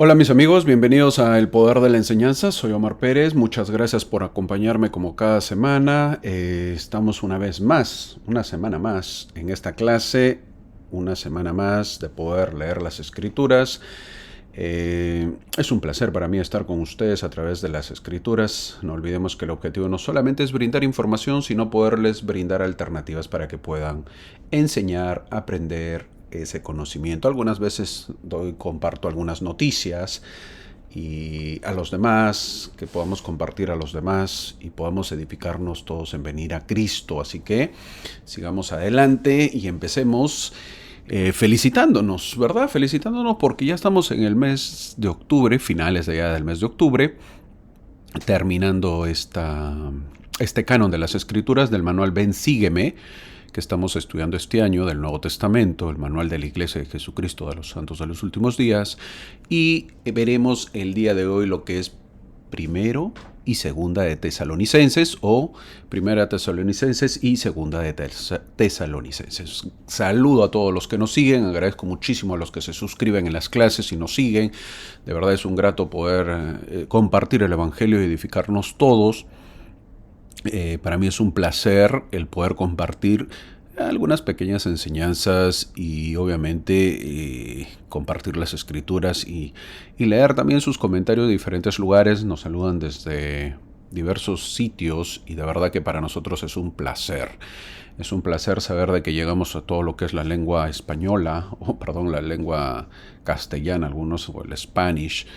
Hola mis amigos, bienvenidos a El Poder de la Enseñanza. Soy Omar Pérez, muchas gracias por acompañarme como cada semana. Estamos una semana más en esta clase, una semana más de poder leer las Escrituras. Es un placer para mí estar con ustedes a través de las Escrituras. No olvidemos que el objetivo no solamente es brindar información, sino poderles brindar alternativas para que puedan enseñar, aprender ese conocimiento. Algunas veces comparto algunas noticias y a los demás, que podamos compartir a los demás y podamos edificarnos todos en venir a Cristo. Así que sigamos adelante y empecemos felicitándonos, ¿verdad? Felicitándonos porque ya estamos en el mes de octubre, finales de ya del mes de octubre, terminando este canon de las Escrituras del manual Ven Sígueme, que estamos estudiando este año del Nuevo Testamento, el manual de la Iglesia de Jesucristo de los Santos de los Últimos Días, y veremos el día de hoy lo que es primero y segunda de Tesalonicenses, o primera de Tesalonicenses y segunda de Tesalonicenses. Saludo a todos los que nos siguen, agradezco muchísimo a los que se suscriben en las clases y nos siguen. De verdad es un grato poder compartir el Evangelio y edificarnos todos. Para mí es un placer el poder compartir algunas pequeñas enseñanzas y obviamente compartir las escrituras y leer también sus comentarios de diferentes lugares. Nos saludan desde diversos sitios y de verdad que para nosotros es un placer. Es un placer saber de que llegamos a todo lo que es la lengua española, la lengua castellana, algunos, o el Spanish,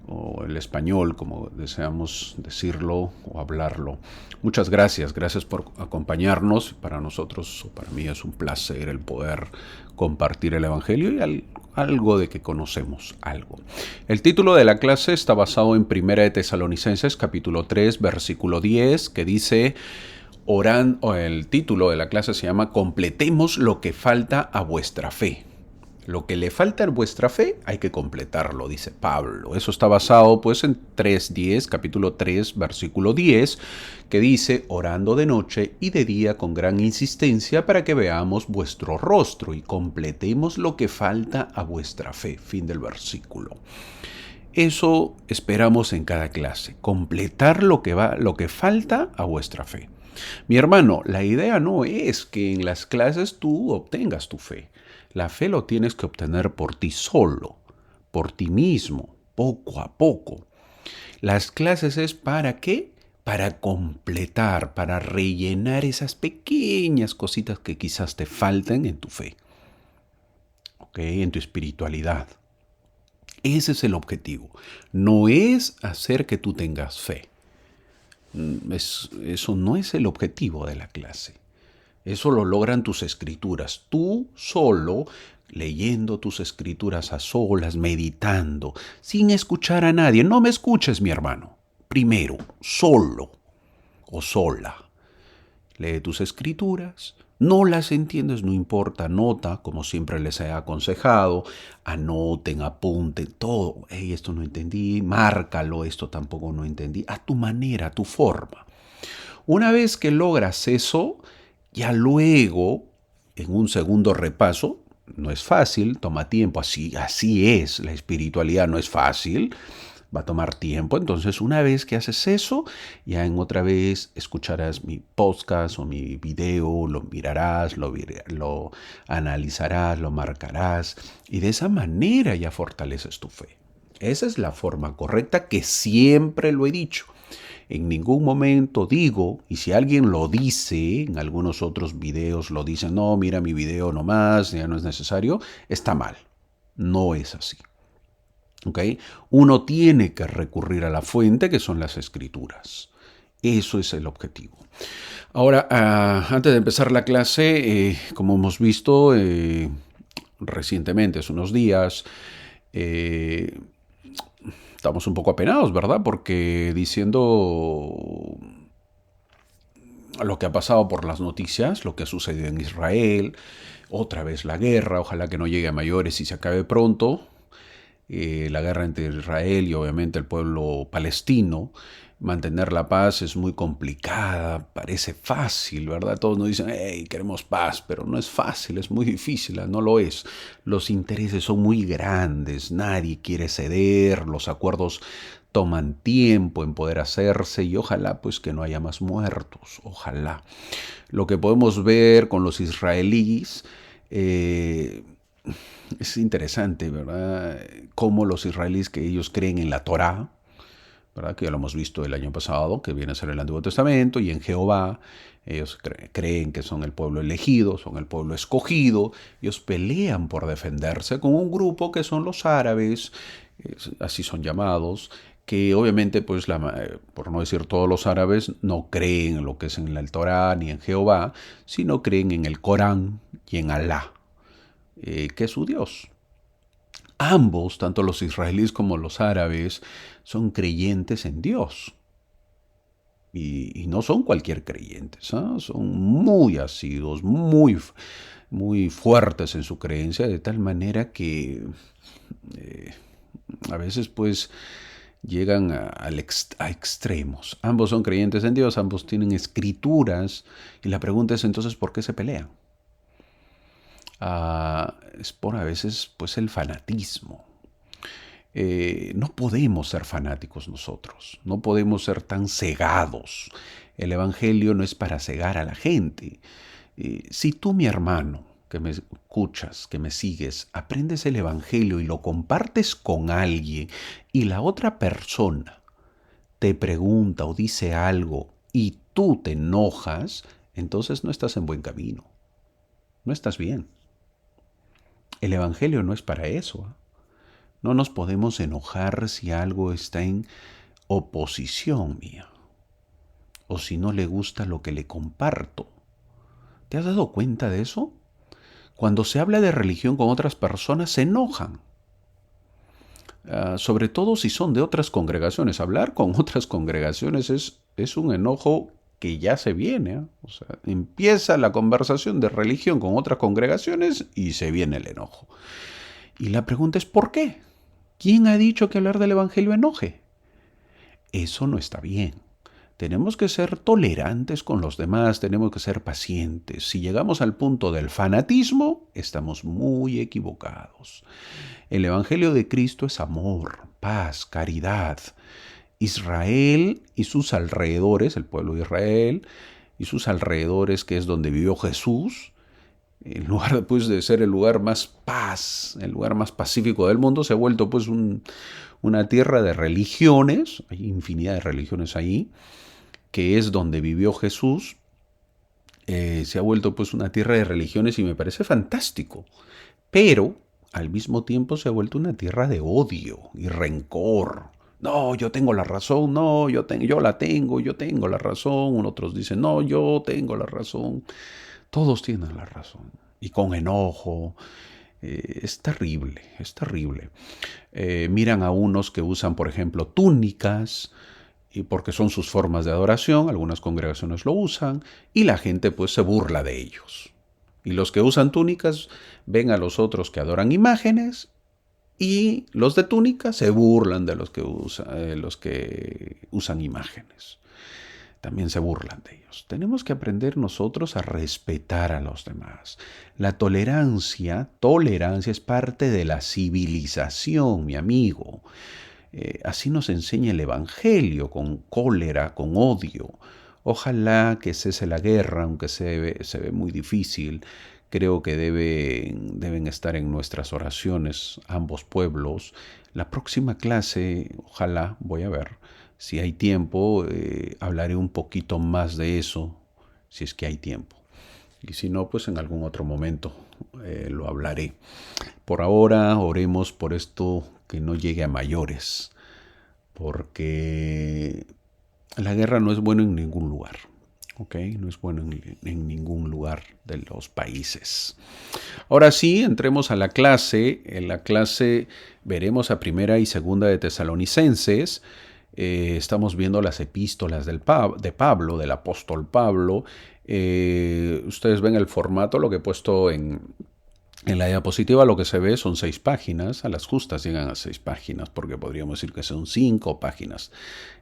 o el español, como deseamos decirlo o hablarlo. Muchas gracias por acompañarnos. Para nosotros, o para mí, es un placer el poder compartir el Evangelio y algo de que conocemos algo. El título de la clase está basado en 1 de Tesalonicenses, capítulo 3, versículo 10, que dice, el título de la clase se llama Completemos lo que falta a vuestra fe. Lo que le falta a vuestra fe hay que completarlo, dice Pablo. Eso está basado pues en 3:10, capítulo 3, versículo 10, que dice, orando de noche y de día con gran insistencia para que veamos vuestro rostro y completemos lo que falta a vuestra fe. Fin del versículo. Eso esperamos en cada clase, completar lo que falta a vuestra fe. Mi hermano, la idea no es que en las clases tú obtengas tu fe. La fe lo tienes que obtener por ti solo, por ti mismo, poco a poco. Las clases es ¿para qué? Para completar, para rellenar esas pequeñas cositas que quizás te falten en tu fe, ¿ok? En tu espiritualidad. Ese es el objetivo. No es hacer que tú tengas fe. Eso no es el objetivo de la clase. Eso lo logran tus escrituras. Tú solo, leyendo tus escrituras a solas, meditando, sin escuchar a nadie. No me escuches, mi hermano. Primero, solo o sola. Lee tus escrituras. No las entiendes, no importa, anota, como siempre les he aconsejado, anoten, apunten, todo. Hey, esto no entendí, márcalo, esto tampoco no entendí, a tu manera, a tu forma. Una vez que logras eso, ya luego, en un segundo repaso, no es fácil, toma tiempo, así es, la espiritualidad no es fácil, va a tomar tiempo. Entonces, una vez que haces eso, ya en otra vez escucharás mi podcast o mi video, lo mirarás, lo analizarás, lo marcarás y de esa manera ya fortaleces tu fe. Esa es la forma correcta que siempre lo he dicho. En ningún momento digo, y si alguien lo dice, en algunos otros videos lo dicen, no, mira mi video nomás, ya no es necesario, está mal. No es así. ¿Okay? Uno tiene que recurrir a la fuente que son las escrituras. Eso es el objetivo. Ahora, antes de empezar la clase, como hemos visto recientemente, hace unos días, estamos un poco apenados, ¿verdad? Porque diciendo lo que ha pasado por las noticias, lo que ha sucedido en Israel, otra vez la guerra, ojalá que no llegue a mayores y se acabe pronto. la guerra entre Israel y obviamente el pueblo palestino. Mantener la paz es muy complicada, parece fácil, ¿verdad? Todos nos dicen, hey, queremos paz, pero no es fácil, es muy difícil, no lo es. Los intereses son muy grandes, nadie quiere ceder, los acuerdos toman tiempo en poder hacerse y ojalá pues que no haya más muertos, ojalá. Lo que podemos ver con los israelíes es interesante, ¿verdad? Cómo los israelíes que ellos creen en la Torá, ¿verdad? Que ya lo hemos visto el año pasado, que viene a ser el Antiguo Testamento, y en Jehová, ellos creen que son el pueblo elegido, son el pueblo escogido, ellos pelean por defenderse con un grupo que son los árabes, así son llamados, que obviamente, pues, por no decir todos los árabes, no creen en lo que es en el Torá ni en Jehová, sino creen en el Corán y en Alá, que es su Dios. Ambos, tanto los israelíes como los árabes, son creyentes en Dios. Y no son cualquier creyentes, ¿eh? Son muy asiduos, muy fuertes en su creencia, de tal manera que eh, a veces pues llegan a extremos. Ambos son creyentes en Dios, ambos tienen escrituras, y la pregunta es entonces, ¿por qué se pelean? Es por a veces pues el fanatismo. No podemos ser fanáticos nosotros, no podemos ser tan cegados. El Evangelio no es para cegar a la gente. Si tú, mi hermano, que me escuchas, que me sigues, aprendes el Evangelio y lo compartes con alguien y la otra persona te pregunta o dice algo y tú te enojas, entonces no estás en buen camino, no estás bien. El Evangelio no es para eso, ¿eh? No nos podemos enojar si algo está en oposición mía o si no le gusta lo que le comparto. ¿Te has dado cuenta de eso? Cuando se habla de religión con otras personas se enojan. Sobre todo si son de otras congregaciones. Hablar con otras congregaciones es un enojo que ya se viene, ¿eh? O sea, empieza la conversación de religión con otras congregaciones y se viene el enojo. Y la pregunta es ¿por qué? ¿Quién ha dicho que hablar del Evangelio enoje? Eso no está bien. Tenemos que ser tolerantes con los demás, tenemos que ser pacientes. Si llegamos al punto del fanatismo, estamos muy equivocados. El Evangelio de Cristo es amor, paz, caridad. Israel y sus alrededores, el pueblo de Israel y sus alrededores, que es donde vivió Jesús, en lugar pues, de ser el lugar más paz, el lugar más pacífico del mundo, se ha vuelto pues una tierra de religiones, hay infinidad de religiones ahí, que es donde vivió Jesús. Se ha vuelto pues una tierra de religiones y me parece fantástico, pero al mismo tiempo se ha vuelto una tierra de odio y rencor. No, yo tengo la razón, no, yo la tengo, yo tengo la razón. Otros dicen, no, yo tengo la razón. Todos tienen la razón. Y con enojo. Es terrible, es terrible. Miran a unos que usan, por ejemplo, túnicas, y porque son sus formas de adoración, algunas congregaciones lo usan, y la gente pues se burla de ellos. Y los que usan túnicas ven a los otros que adoran imágenes, y los de túnica se burlan de los que usan imágenes. También se burlan de ellos. Tenemos que aprender nosotros a respetar a los demás. La tolerancia es parte de la civilización, mi amigo. Así nos enseña el Evangelio, con cólera, con odio. Ojalá que cese la guerra, aunque se ve muy difícil. Creo que deben estar en nuestras oraciones ambos pueblos. La próxima clase, ojalá, voy a ver. Si hay tiempo, hablaré un poquito más de eso, si es que hay tiempo. Y si no, pues en algún otro momento lo hablaré. Por ahora, oremos por esto que no llegue a mayores, porque la guerra no es bueno en ningún lugar. ¿Ok? No es bueno en ningún lugar de los países. Ahora sí, entremos a la clase. En la clase veremos a primera y segunda de Tesalonicenses. Estamos viendo las epístolas de Pablo, del apóstol Pablo. Ustedes ven el formato, lo que he puesto en En la diapositiva lo que se ve son 6 páginas, a las justas llegan a 6 páginas, porque podríamos decir que son 5 páginas.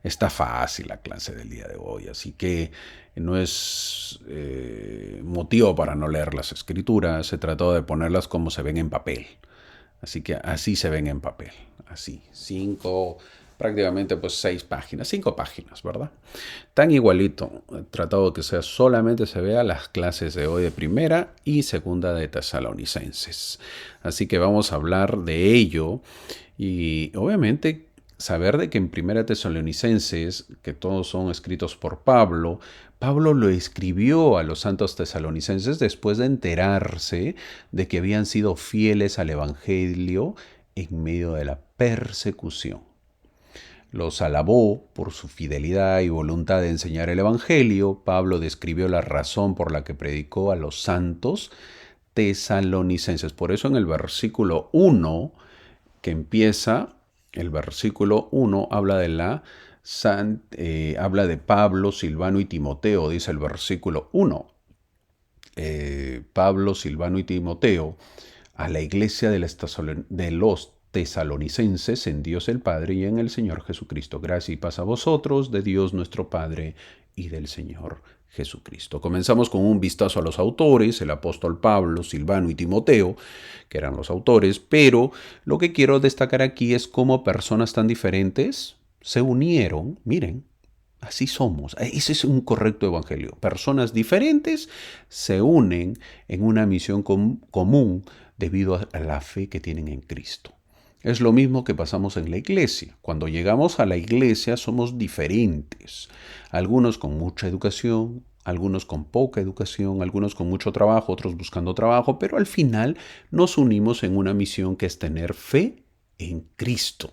Está fácil la clase del día de hoy, así que no es motivo para no leer las escrituras, se trató de ponerlas como se ven en papel. Así que así se ven en papel, así, 5, prácticamente pues 6 páginas, 5 páginas, ¿verdad? Tan igualito, he tratado de que sea solamente se vea las clases de hoy de primera y segunda de Tesalonicenses. Así que vamos a hablar de ello y obviamente saber de que en primera Tesalonicenses, que todos son escritos por Pablo, Pablo lo escribió a los santos tesalonicenses después de enterarse de que habían sido fieles al Evangelio en medio de la persecución. Los alabó por su fidelidad y voluntad de enseñar el Evangelio. Pablo describió la razón por la que predicó a los santos tesalonicenses. Por eso en el versículo 1, que empieza, el versículo 1 habla habla de Pablo, Silvano y Timoteo, dice el versículo 1. Pablo, Silvano y Timoteo a la iglesia de los tesalonicenses en Dios el Padre y en el Señor Jesucristo. Gracia y paz a vosotros, de Dios nuestro Padre y del Señor Jesucristo. Comenzamos con un vistazo a los autores, el apóstol Pablo, Silvano y Timoteo, que eran los autores, pero lo que quiero destacar aquí es cómo personas tan diferentes se unieron, miren, así somos. Ese es un correcto evangelio. Personas diferentes se unen en una misión común debido a la fe que tienen en Cristo. Es lo mismo que pasamos en la iglesia. Cuando llegamos a la iglesia somos diferentes. Algunos con mucha educación, algunos con poca educación, algunos con mucho trabajo, otros buscando trabajo, pero al final nos unimos en una misión que es tener fe en Cristo.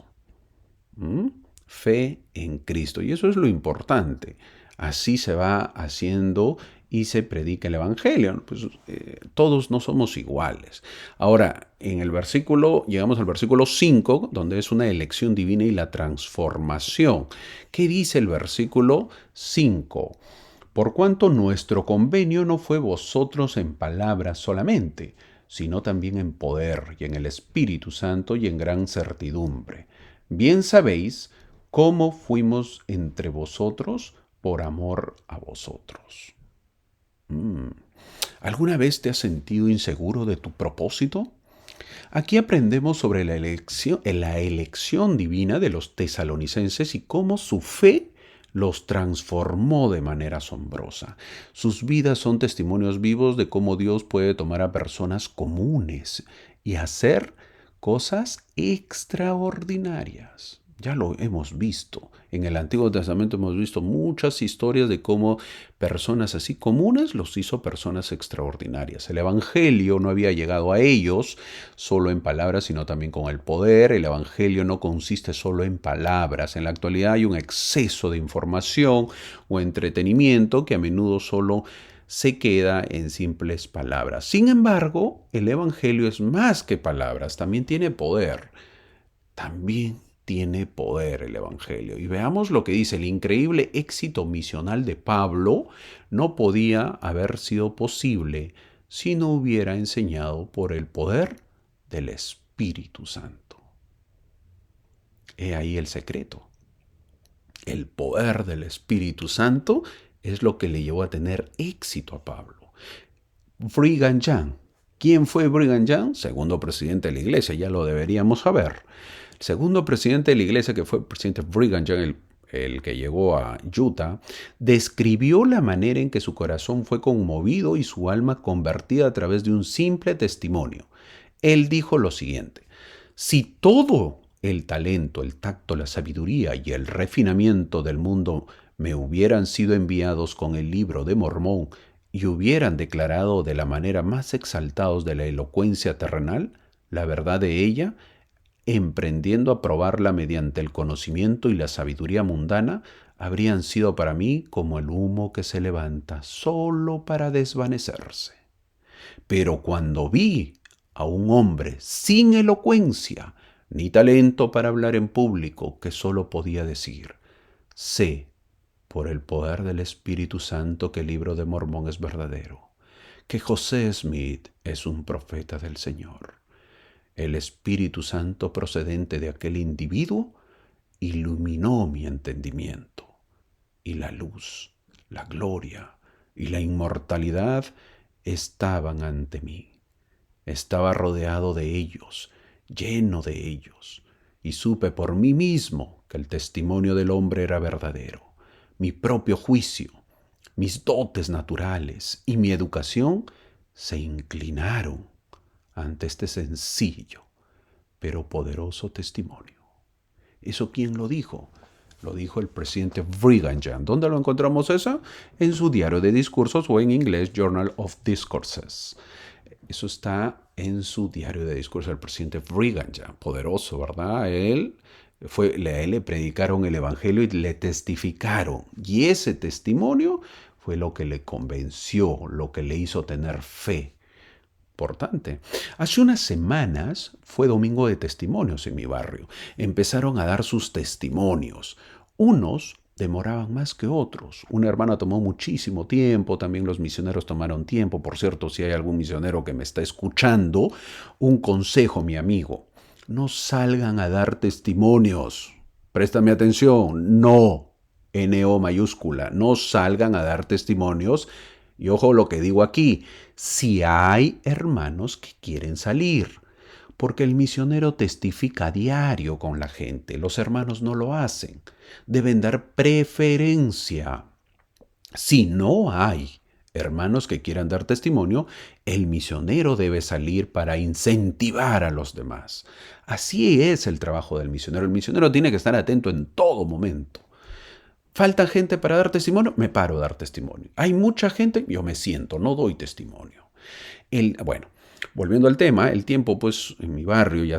Fe en Cristo. Y eso es lo importante. Así se va haciendo y se predica el Evangelio. Pues, todos no somos iguales. Ahora, en el versículo, llegamos al versículo 5, donde es una elección divina y la transformación. ¿Qué dice el versículo 5? Por cuanto nuestro convenio no fue vosotros en palabras solamente, sino también en poder y en el Espíritu Santo y en gran certidumbre. Bien sabéis cómo fuimos entre vosotros por amor a vosotros. ¿Alguna vez te has sentido inseguro de tu propósito? Aquí aprendemos sobre la elección divina de los tesalonicenses y cómo su fe los transformó de manera asombrosa. Sus vidas son testimonios vivos de cómo Dios puede tomar a personas comunes y hacer cosas extraordinarias. Ya lo hemos visto. En el Antiguo Testamento hemos visto muchas historias de cómo personas así comunes los hizo personas extraordinarias. El Evangelio no había llegado a ellos solo en palabras, sino también con el poder. El Evangelio no consiste solo en palabras. En la actualidad hay un exceso de información o entretenimiento que a menudo solo se queda en simples palabras. Sin embargo, el Evangelio es más que palabras, también tiene poder. También tiene poder el Evangelio. Y veamos lo que dice: el increíble éxito misional de Pablo no podía haber sido posible si no hubiera enseñado por el poder del Espíritu Santo. He ahí el secreto. El poder del Espíritu Santo es lo que le llevó a tener éxito a Pablo. Brigham Young. ¿Quién fue Brigham Young? Segundo presidente de la iglesia, ya lo deberíamos saber. El segundo presidente de la iglesia, que fue el presidente Brigham Young, el que llegó a Utah, describió la manera en que su corazón fue conmovido y su alma convertida a través de un simple testimonio. Él dijo lo siguiente: si todo el talento, el tacto, la sabiduría y el refinamiento del mundo me hubieran sido enviados con el libro de Mormón y hubieran declarado de la manera más exaltados de la elocuencia terrenal la verdad de ella, emprendiendo a probarla mediante el conocimiento y la sabiduría mundana, habrían sido para mí como el humo que se levanta solo para desvanecerse. Pero cuando vi a un hombre sin elocuencia ni talento para hablar en público, que solo podía decir: sé, por el poder del Espíritu Santo, que el libro de Mormón es verdadero, que José Smith es un profeta del Señor. El Espíritu Santo procedente de aquel individuo iluminó mi entendimiento, y la luz, la gloria y la inmortalidad estaban ante mí. Estaba rodeado de ellos, lleno de ellos, y supe por mí mismo que el testimonio del hombre era verdadero. Mi propio juicio, mis dotes naturales y mi educación se inclinaron ante este sencillo pero poderoso testimonio. ¿Eso quién lo dijo? Lo dijo el presidente Brigham Young. ¿Dónde lo encontramos eso? En su diario de discursos o en inglés Journal of Discourses. Eso está en su diario de discursos del presidente Brigham Young. Poderoso, ¿verdad? A él le predicaron el evangelio y le testificaron. Y ese testimonio fue lo que le convenció, lo que le hizo tener fe. Importante. Hace unas semanas fue domingo de testimonios en mi barrio. Empezaron a dar sus testimonios. Unos demoraban más que otros. Una hermana tomó muchísimo tiempo, también los misioneros tomaron tiempo. Por cierto, si hay algún misionero que me está escuchando, un consejo, mi amigo, no salgan a dar testimonios. Préstame atención, no, N-O mayúscula, no salgan a dar testimonios. Y ojo lo que digo aquí, si hay hermanos que quieren salir, porque el misionero testifica a diario con la gente, los hermanos no lo hacen, deben dar preferencia. Si no hay hermanos que quieran dar testimonio, el misionero debe salir para incentivar a los demás. Así es el trabajo del misionero. El misionero tiene que estar atento en todo momento. ¿Falta gente para dar testimonio? Me paro a dar testimonio. ¿Hay mucha gente? Yo me siento, no doy testimonio. Bueno, volviendo al tema, el tiempo pues en mi barrio ya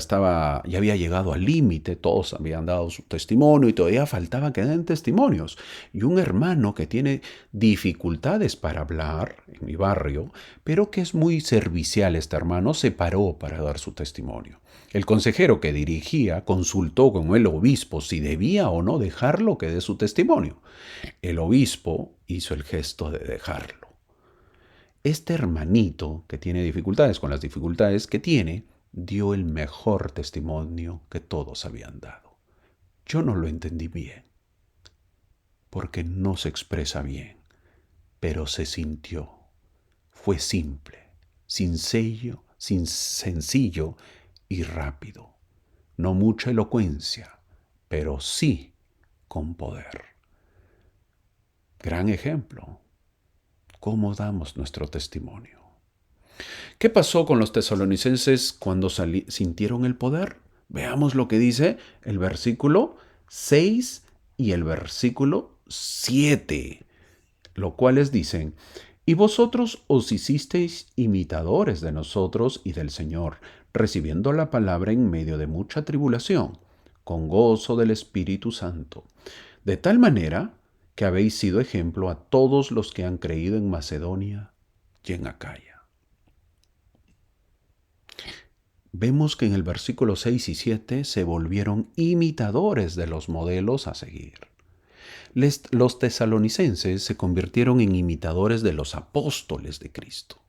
había llegado al límite, todos habían dado su testimonio y todavía faltaba que den testimonios. Y un hermano que tiene dificultades para hablar en mi barrio, pero que es muy servicial este hermano, se paró para dar su testimonio. El consejero que dirigía consultó con el obispo si debía o no dejarlo que dé su testimonio. El obispo hizo el gesto de dejarlo. Este hermanito que tiene dificultades, con las dificultades que tiene, dio el mejor testimonio que todos habían dado. Yo no lo entendí bien, porque no se expresa bien, pero se sintió. Fue simple, sencillo y rápido. No mucha elocuencia, pero sí con poder. Gran ejemplo. ¿Cómo damos nuestro testimonio? ¿Qué pasó con los tesalonicenses cuando sintieron el poder? Veamos lo que dice el versículo 6 y el versículo 7, lo cuales dicen: y vosotros os hicisteis imitadores de nosotros y del Señor, recibiendo la palabra en medio de mucha tribulación, con gozo del Espíritu Santo, de tal manera que habéis sido ejemplo a todos los que han creído en Macedonia y en Acaya. Vemos que en el versículo 6 y 7 se volvieron imitadores de los modelos a seguir. Los tesalonicenses se convirtieron en imitadores de los apóstoles de Cristo.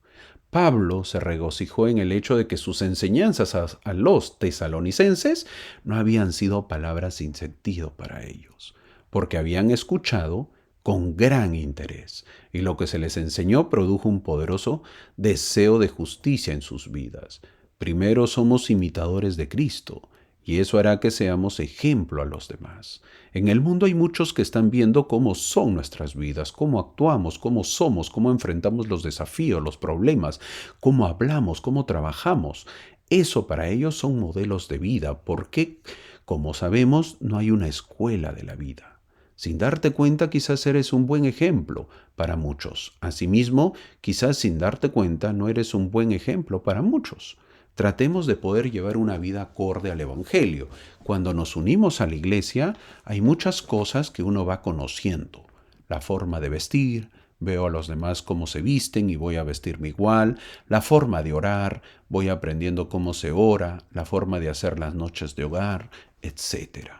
Pablo se regocijó en el hecho de que sus enseñanzas a los tesalonicenses no habían sido palabras sin sentido para ellos, porque habían escuchado con gran interés, y lo que se les enseñó produjo un poderoso deseo de justicia en sus vidas. Primero somos imitadores de Cristo, y eso hará que seamos ejemplo a los demás. En el mundo hay muchos que están viendo cómo son nuestras vidas, cómo actuamos, cómo somos, cómo enfrentamos los desafíos, los problemas, cómo hablamos, cómo trabajamos. Eso para ellos son modelos de vida, porque, como sabemos, no hay una escuela de la vida. Sin darte cuenta, quizás eres un buen ejemplo para muchos. Asimismo, quizás sin darte cuenta, no eres un buen ejemplo para muchos. Tratemos de poder llevar una vida acorde al Evangelio. Cuando nos unimos a la iglesia, hay muchas cosas que uno va conociendo. La forma de vestir, veo a los demás cómo se visten y voy a vestirme igual. La forma de orar, voy aprendiendo cómo se ora. La forma de hacer las noches de hogar, etc.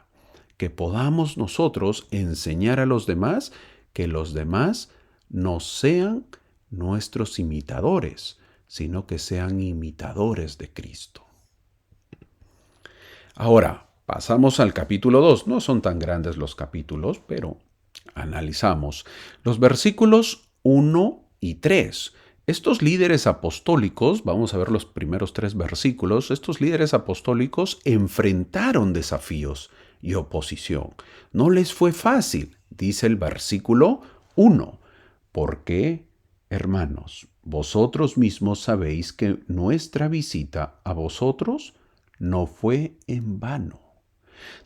Que podamos nosotros enseñar a los demás, que los demás no sean nuestros imitadores, sino que sean imitadores de Cristo. Ahora, pasamos al capítulo 2. No son tan grandes los capítulos, pero analizamos los versículos 1 y 3. Estos líderes apostólicos, vamos a ver los primeros 3 versículos, estos líderes apostólicos enfrentaron desafíos y oposición. No les fue fácil, dice el versículo 1, porque, hermanos, vosotros mismos sabéis que nuestra visita a vosotros no fue en vano.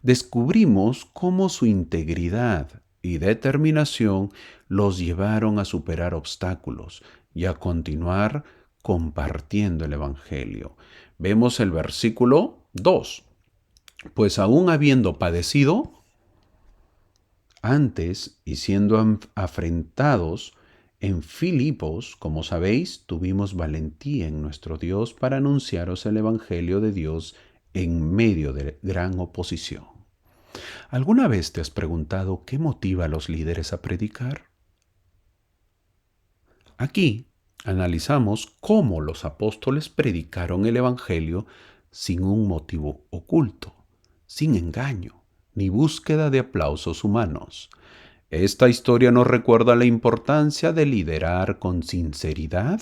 Descubrimos cómo su integridad y determinación los llevaron a superar obstáculos y a continuar compartiendo el Evangelio. Vemos el versículo 2. Pues aún habiendo padecido antes y siendo afrentados en Filipos, como sabéis, tuvimos valentía en nuestro Dios para anunciaros el Evangelio de Dios en medio de gran oposición. ¿Alguna vez te has preguntado qué motiva a los líderes a predicar? Aquí analizamos cómo los apóstoles predicaron el Evangelio sin un motivo oculto, sin engaño, ni búsqueda de aplausos humanos. Esta historia nos recuerda la importancia de liderar con sinceridad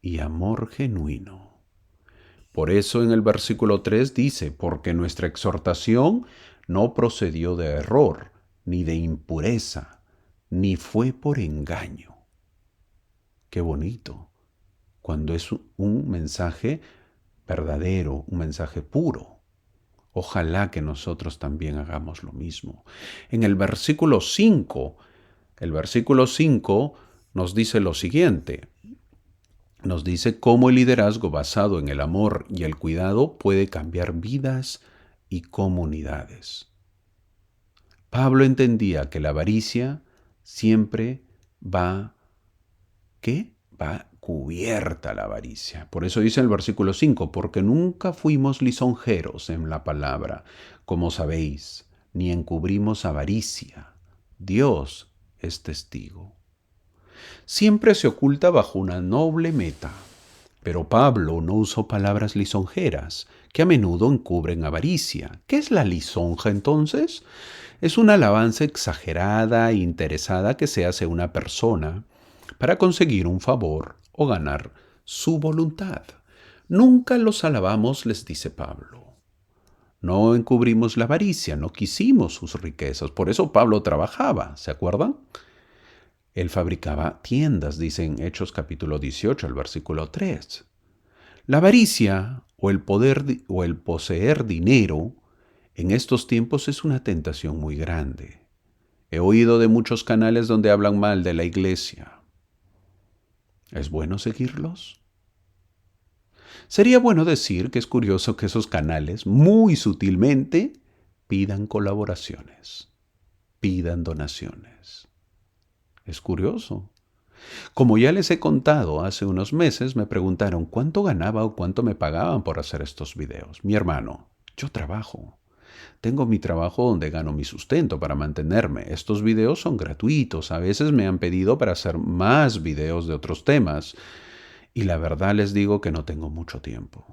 y amor genuino. Por eso en el versículo 3 dice, porque nuestra exhortación no procedió de error, ni de impureza, ni fue por engaño. Qué bonito, cuando es un mensaje verdadero, un mensaje puro. Ojalá que nosotros también hagamos lo mismo. En el versículo 5 nos dice lo siguiente. Nos dice cómo el liderazgo basado en el amor y el cuidado puede cambiar vidas y comunidades. Pablo entendía que la avaricia siempre va cubierta la avaricia. Por eso dice el versículo 5, porque nunca fuimos lisonjeros en la palabra, como sabéis, ni encubrimos avaricia. Dios es testigo. Siempre se oculta bajo una noble meta, pero Pablo no usó palabras lisonjeras, que a menudo encubren avaricia. ¿Qué es la lisonja entonces? Es una alabanza exagerada e interesada que se hace a una persona para conseguir un favor o ganar su voluntad. Nunca los alabamos, les dice Pablo. No encubrimos la avaricia, no quisimos sus riquezas. Por eso Pablo trabajaba, ¿se acuerdan? Él fabricaba tiendas, dice en Hechos capítulo 18, el versículo 3. La avaricia o el poseer dinero en estos tiempos es una tentación muy grande. He oído de muchos canales donde hablan mal de la iglesia. ¿Es bueno seguirlos? Sería bueno decir que es curioso que esos canales, muy sutilmente, pidan colaboraciones, pidan donaciones. Es curioso. Como ya les he contado, hace unos meses me preguntaron cuánto ganaba o cuánto me pagaban por hacer estos videos. Mi hermano, yo trabajo. Tengo mi trabajo donde gano mi sustento para mantenerme. Estos videos son gratuitos. A veces me han pedido para hacer más videos de otros temas. Y la verdad les digo que no tengo mucho tiempo.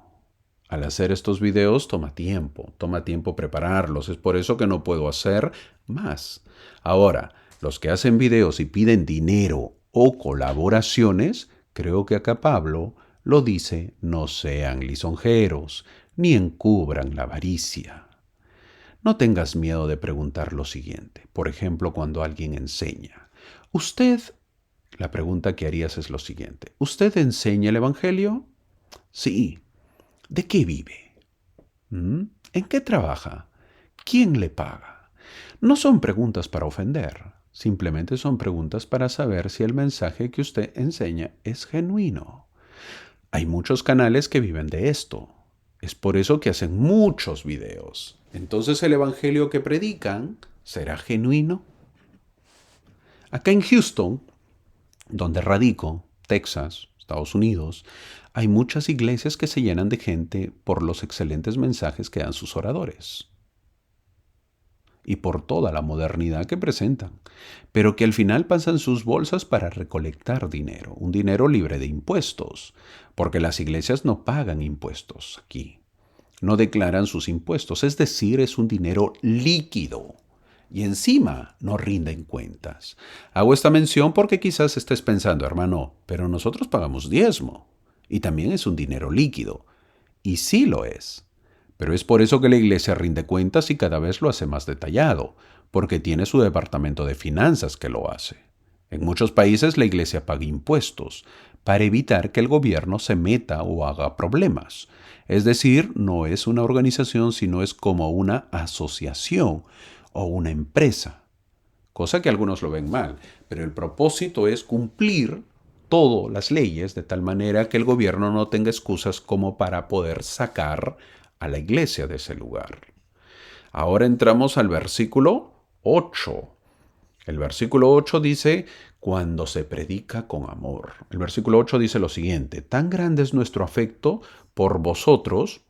Al hacer estos videos toma tiempo prepararlos. Es por eso que no puedo hacer más. Ahora, los que hacen videos y piden dinero o colaboraciones, creo que acá Pablo lo dice, no sean lisonjeros, ni encubran la avaricia. No tengas miedo de preguntar lo siguiente. Por ejemplo, cuando alguien enseña. La pregunta que harías es lo siguiente. ¿Usted enseña el Evangelio? Sí. ¿De qué vive? ¿En qué trabaja? ¿Quién le paga? No son preguntas para ofender. Simplemente son preguntas para saber si el mensaje que usted enseña es genuino. Hay muchos canales que viven de esto. Es por eso que hacen muchos videos. Entonces, ¿el evangelio que predican será genuino? Acá en Houston, donde radico, Texas, Estados Unidos, hay muchas iglesias que se llenan de gente por los excelentes mensajes que dan sus oradores. y por toda la modernidad que presentan, pero que al final pasan sus bolsas para recolectar dinero, un dinero libre de impuestos, porque las iglesias no pagan impuestos aquí, no declaran sus impuestos, es decir, es un dinero líquido. Y encima no rinden cuentas. Hago esta mención porque quizás estés pensando, hermano, pero nosotros pagamos diezmo. Y también es un dinero líquido. Y sí lo es. Pero es por eso que la iglesia rinde cuentas y cada vez lo hace más detallado, porque tiene su departamento de finanzas que lo hace. En muchos países la iglesia paga impuestos para evitar que el gobierno se meta o haga problemas. Es decir, no es una organización, sino es como una asociación o una empresa, cosa que algunos lo ven mal, pero el propósito es cumplir todas las leyes de tal manera que el gobierno no tenga excusas como para poder sacar a la iglesia de ese lugar. Ahora entramos al versículo 8. El versículo 8 dice, cuando se predica con amor. El versículo 8 dice lo siguiente, tan grande es nuestro afecto por vosotros,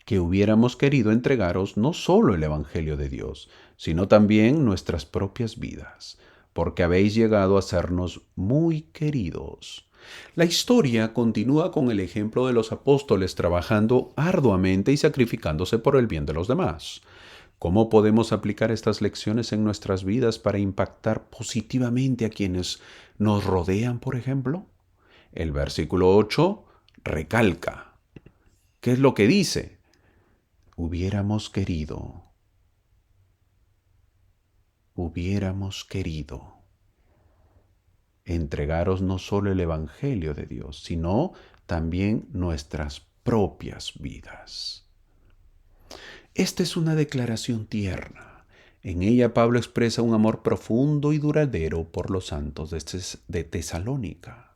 que hubiéramos querido entregaros no solo el Evangelio de Dios, sino también nuestras propias vidas, porque habéis llegado a sernos muy queridos. La historia continúa con el ejemplo de los apóstoles trabajando arduamente y sacrificándose por el bien de los demás. ¿Cómo podemos aplicar estas lecciones en nuestras vidas para impactar positivamente a quienes nos rodean, por ejemplo? El versículo 8 recalca. ¿Qué es lo que dice? Hubiéramos querido entregaros no solo el Evangelio de Dios, sino también nuestras propias vidas. Esta es una declaración tierna. En ella Pablo expresa un amor profundo y duradero por los santos de Tesalónica.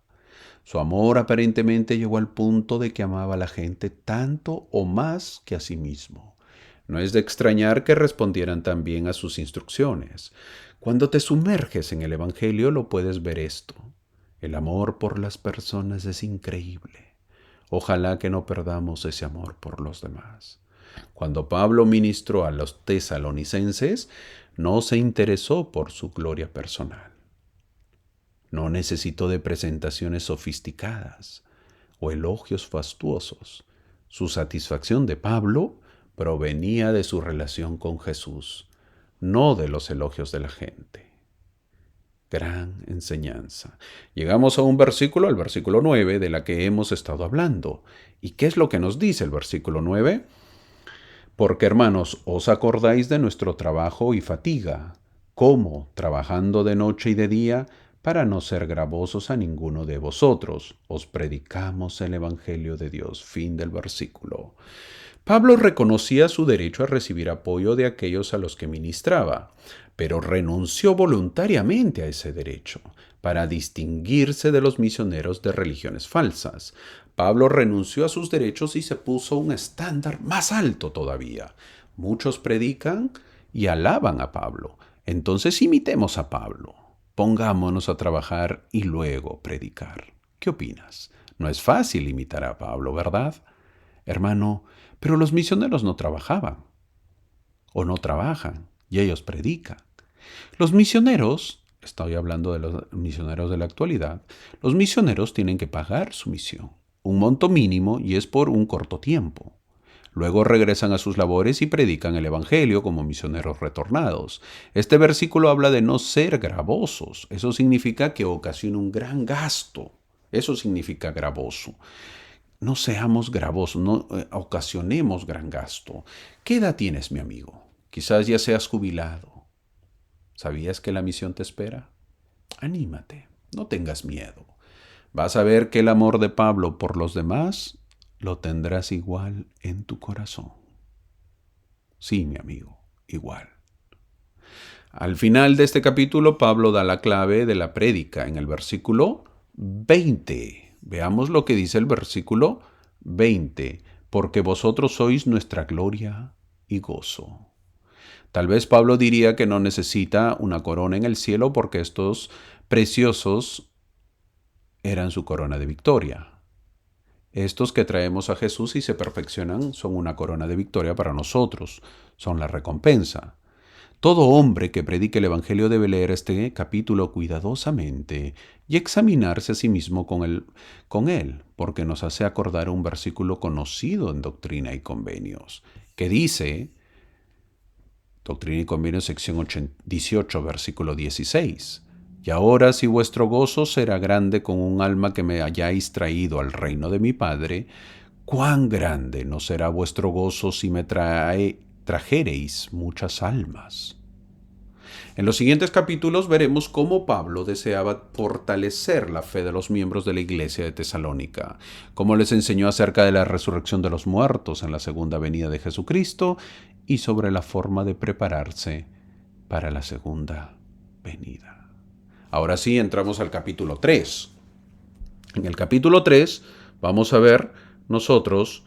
Su amor aparentemente llegó al punto de que amaba a la gente tanto o más que a sí mismo. No es de extrañar que respondieran también a sus instrucciones. Cuando te sumerges en el Evangelio lo puedes ver esto. El amor por las personas es increíble. Ojalá que no perdamos ese amor por los demás. Cuando Pablo ministró a los tesalonicenses, no se interesó por su gloria personal. No necesitó de presentaciones sofisticadas o elogios fastuosos. Su satisfacción de Pablo provenía de su relación con Jesús, no de los elogios de la gente. Gran enseñanza. Llegamos a un versículo, al versículo 9, de la que hemos estado hablando. ¿Y qué es lo que nos dice el versículo 9? Porque, hermanos, os acordáis de nuestro trabajo y fatiga, cómo, trabajando de noche y de día, para no ser gravosos a ninguno de vosotros, os predicamos el Evangelio de Dios. Fin del versículo. Pablo reconocía su derecho a recibir apoyo de aquellos a los que ministraba, pero renunció voluntariamente a ese derecho para distinguirse de los misioneros de religiones falsas. Pablo renunció a sus derechos y se puso un estándar más alto todavía. Muchos predican y alaban a Pablo. Entonces imitemos a Pablo. Pongámonos a trabajar y luego predicar. ¿Qué opinas? No es fácil imitar a Pablo, ¿verdad? Hermano, pero los misioneros no trabajaban o no trabajan y ellos predican. Los misioneros, estoy hablando de los misioneros de la actualidad, los misioneros tienen que pagar su misión, un monto mínimo y es por un corto tiempo. Luego regresan a sus labores y predican el Evangelio como misioneros retornados. Este versículo habla de no ser gravosos. Eso significa que ocasiona un gran gasto. Eso significa gravoso. No seamos gravosos, no ocasionemos gran gasto. ¿Qué edad tienes, mi amigo? Quizás ya seas jubilado. ¿Sabías que la misión te espera? Anímate, no tengas miedo. Vas a ver que el amor de Pablo por los demás lo tendrás igual en tu corazón. Sí, mi amigo, igual. Al final de este capítulo, Pablo da la clave de la prédica en el versículo 20. Veamos lo que dice el versículo 20. Porque vosotros sois nuestra gloria y gozo. Tal vez Pablo diría que no necesita una corona en el cielo porque estos preciosos eran su corona de victoria. Estos que traemos a Jesús y se perfeccionan son una corona de victoria para nosotros, son la recompensa. Todo hombre que predique el Evangelio debe leer este capítulo cuidadosamente y examinarse a sí mismo con él, porque nos hace acordar un versículo conocido en Doctrina y Convenios, que dice, Doctrina y Convenios, sección 18, versículo 16, y ahora si vuestro gozo será grande con un alma que me hayáis traído al reino de mi Padre, cuán grande no será vuestro gozo si me trajereis muchas almas. En los siguientes capítulos veremos cómo Pablo deseaba fortalecer la fe de los miembros de la iglesia de Tesalónica, cómo les enseñó acerca de la resurrección de los muertos en la segunda venida de Jesucristo y sobre la forma de prepararse para la segunda venida. Ahora sí, entramos al capítulo 3. En el capítulo 3 vamos a ver nosotros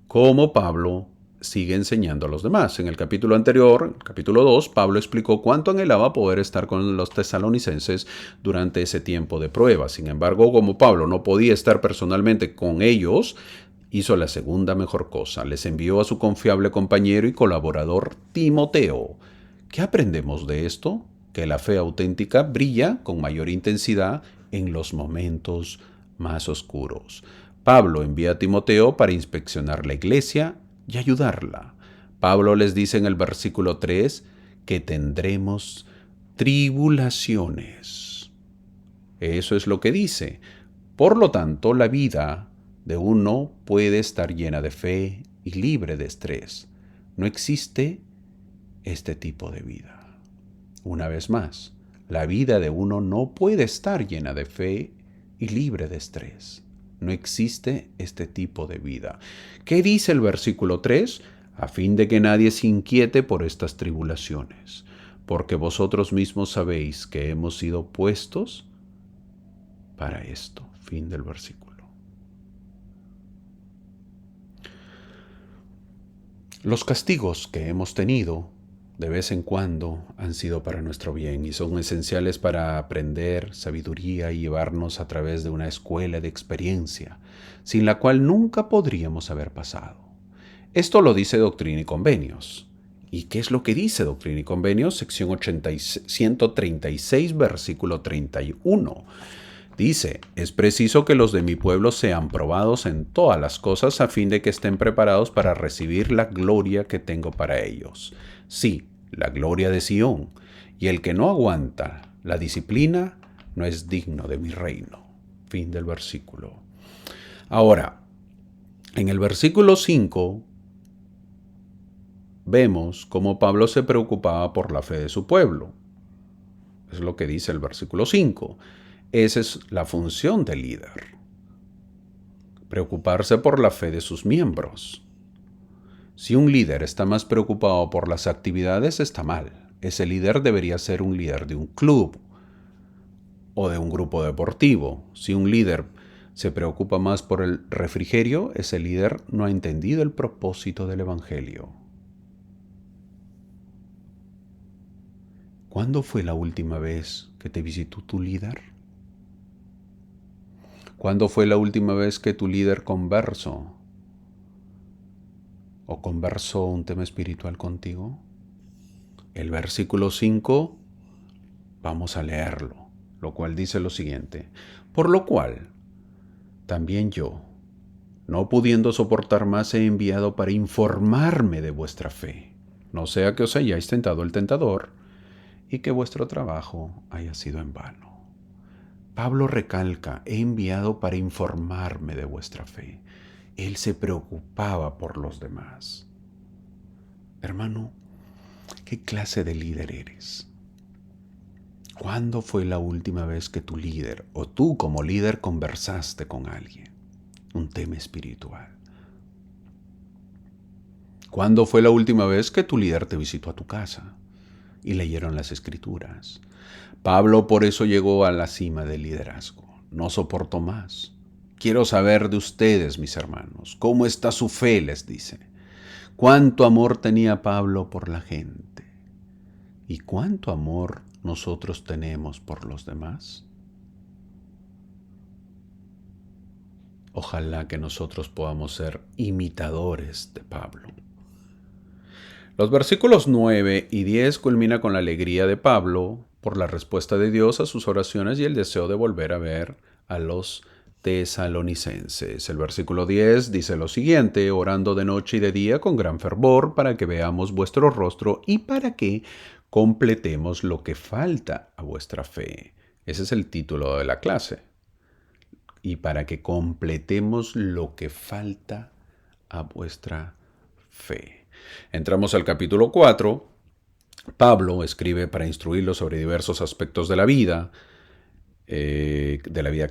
cómo Pablo sigue enseñando a los demás. En el capítulo anterior, el capítulo 2, Pablo explicó cuánto anhelaba poder estar con los tesalonicenses durante ese tiempo de prueba. Sin embargo, como Pablo no podía estar personalmente con ellos, hizo la segunda mejor cosa. Les envió a su confiable compañero y colaborador Timoteo. ¿Qué aprendemos de esto? Que la fe auténtica brilla con mayor intensidad en los momentos más oscuros. Pablo envía a Timoteo para inspeccionar la iglesia y ayudarla. Pablo les dice en el versículo 3 que tendremos tribulaciones. Eso es lo que dice. Por lo tanto, la vida de uno puede estar llena de fe y libre de estrés. No existe este tipo de vida. Una vez más, la vida de uno no puede estar llena de fe y libre de estrés. No existe este tipo de vida. ¿Qué dice el versículo 3? A fin de que nadie se inquiete por estas tribulaciones, porque vosotros mismos sabéis que hemos sido puestos para esto. Fin del versículo. Los castigos que hemos tenido de vez en cuando han sido para nuestro bien y son esenciales para aprender sabiduría y llevarnos a través de una escuela de experiencia, sin la cual nunca podríamos haber pasado. Esto lo dice Doctrina y Convenios. ¿Y qué es lo que dice Doctrina y Convenios? Sección 136, versículo 31. Dice, es preciso que los de mi pueblo sean probados en todas las cosas a fin de que estén preparados para recibir la gloria que tengo para ellos. Sí, la gloria de Sión. Y el que no aguanta la disciplina no es digno de mi reino. Fin del versículo. Ahora, en el versículo 5 vemos cómo Pablo se preocupaba por la fe de su pueblo. Es lo que dice el versículo 5. Esa es la función del líder. Preocuparse por la fe de sus miembros. Si un líder está más preocupado por las actividades, está mal. Ese líder debería ser un líder de un club o de un grupo deportivo. Si un líder se preocupa más por el refrigerio, ese líder no ha entendido el propósito del Evangelio. ¿Cuándo fue la última vez que te visitó tu líder? ¿Cuándo fue la última vez que tu líder conversó un tema espiritual contigo? El versículo 5, vamos a leerlo, lo cual dice lo siguiente. Por lo cual, también yo, no pudiendo soportar más, he enviado para informarme de vuestra fe, no sea que os hayáis tentado el tentador y que vuestro trabajo haya sido en vano. Pablo recalca, he enviado para informarme de vuestra fe. Él se preocupaba por los demás. Hermano, ¿qué clase de líder eres? ¿Cuándo fue la última vez que tu líder o tú como líder conversaste con alguien? Un tema espiritual. ¿Cuándo fue la última vez que tu líder te visitó a tu casa y leyeron las escrituras? Pablo por eso llegó a la cima del liderazgo. No soportó más. Quiero saber de ustedes, mis hermanos, ¿cómo está su fe?, les dice. ¿Cuánto amor tenía Pablo por la gente? ¿Y cuánto amor nosotros tenemos por los demás? Ojalá que nosotros podamos ser imitadores de Pablo. Los versículos 9 y 10 culmina con la alegría de Pablo por la respuesta de Dios a sus oraciones y el deseo de volver a ver a los tesalonicenses. El versículo 10 dice lo siguiente: orando de noche y de día con gran fervor para que veamos vuestro rostro y para que completemos lo que falta a vuestra fe. Ese es el título de la clase. Y para que completemos lo que falta a vuestra fe. Entramos al capítulo 4. Pablo escribe para instruirlos sobre diversos aspectos de la vida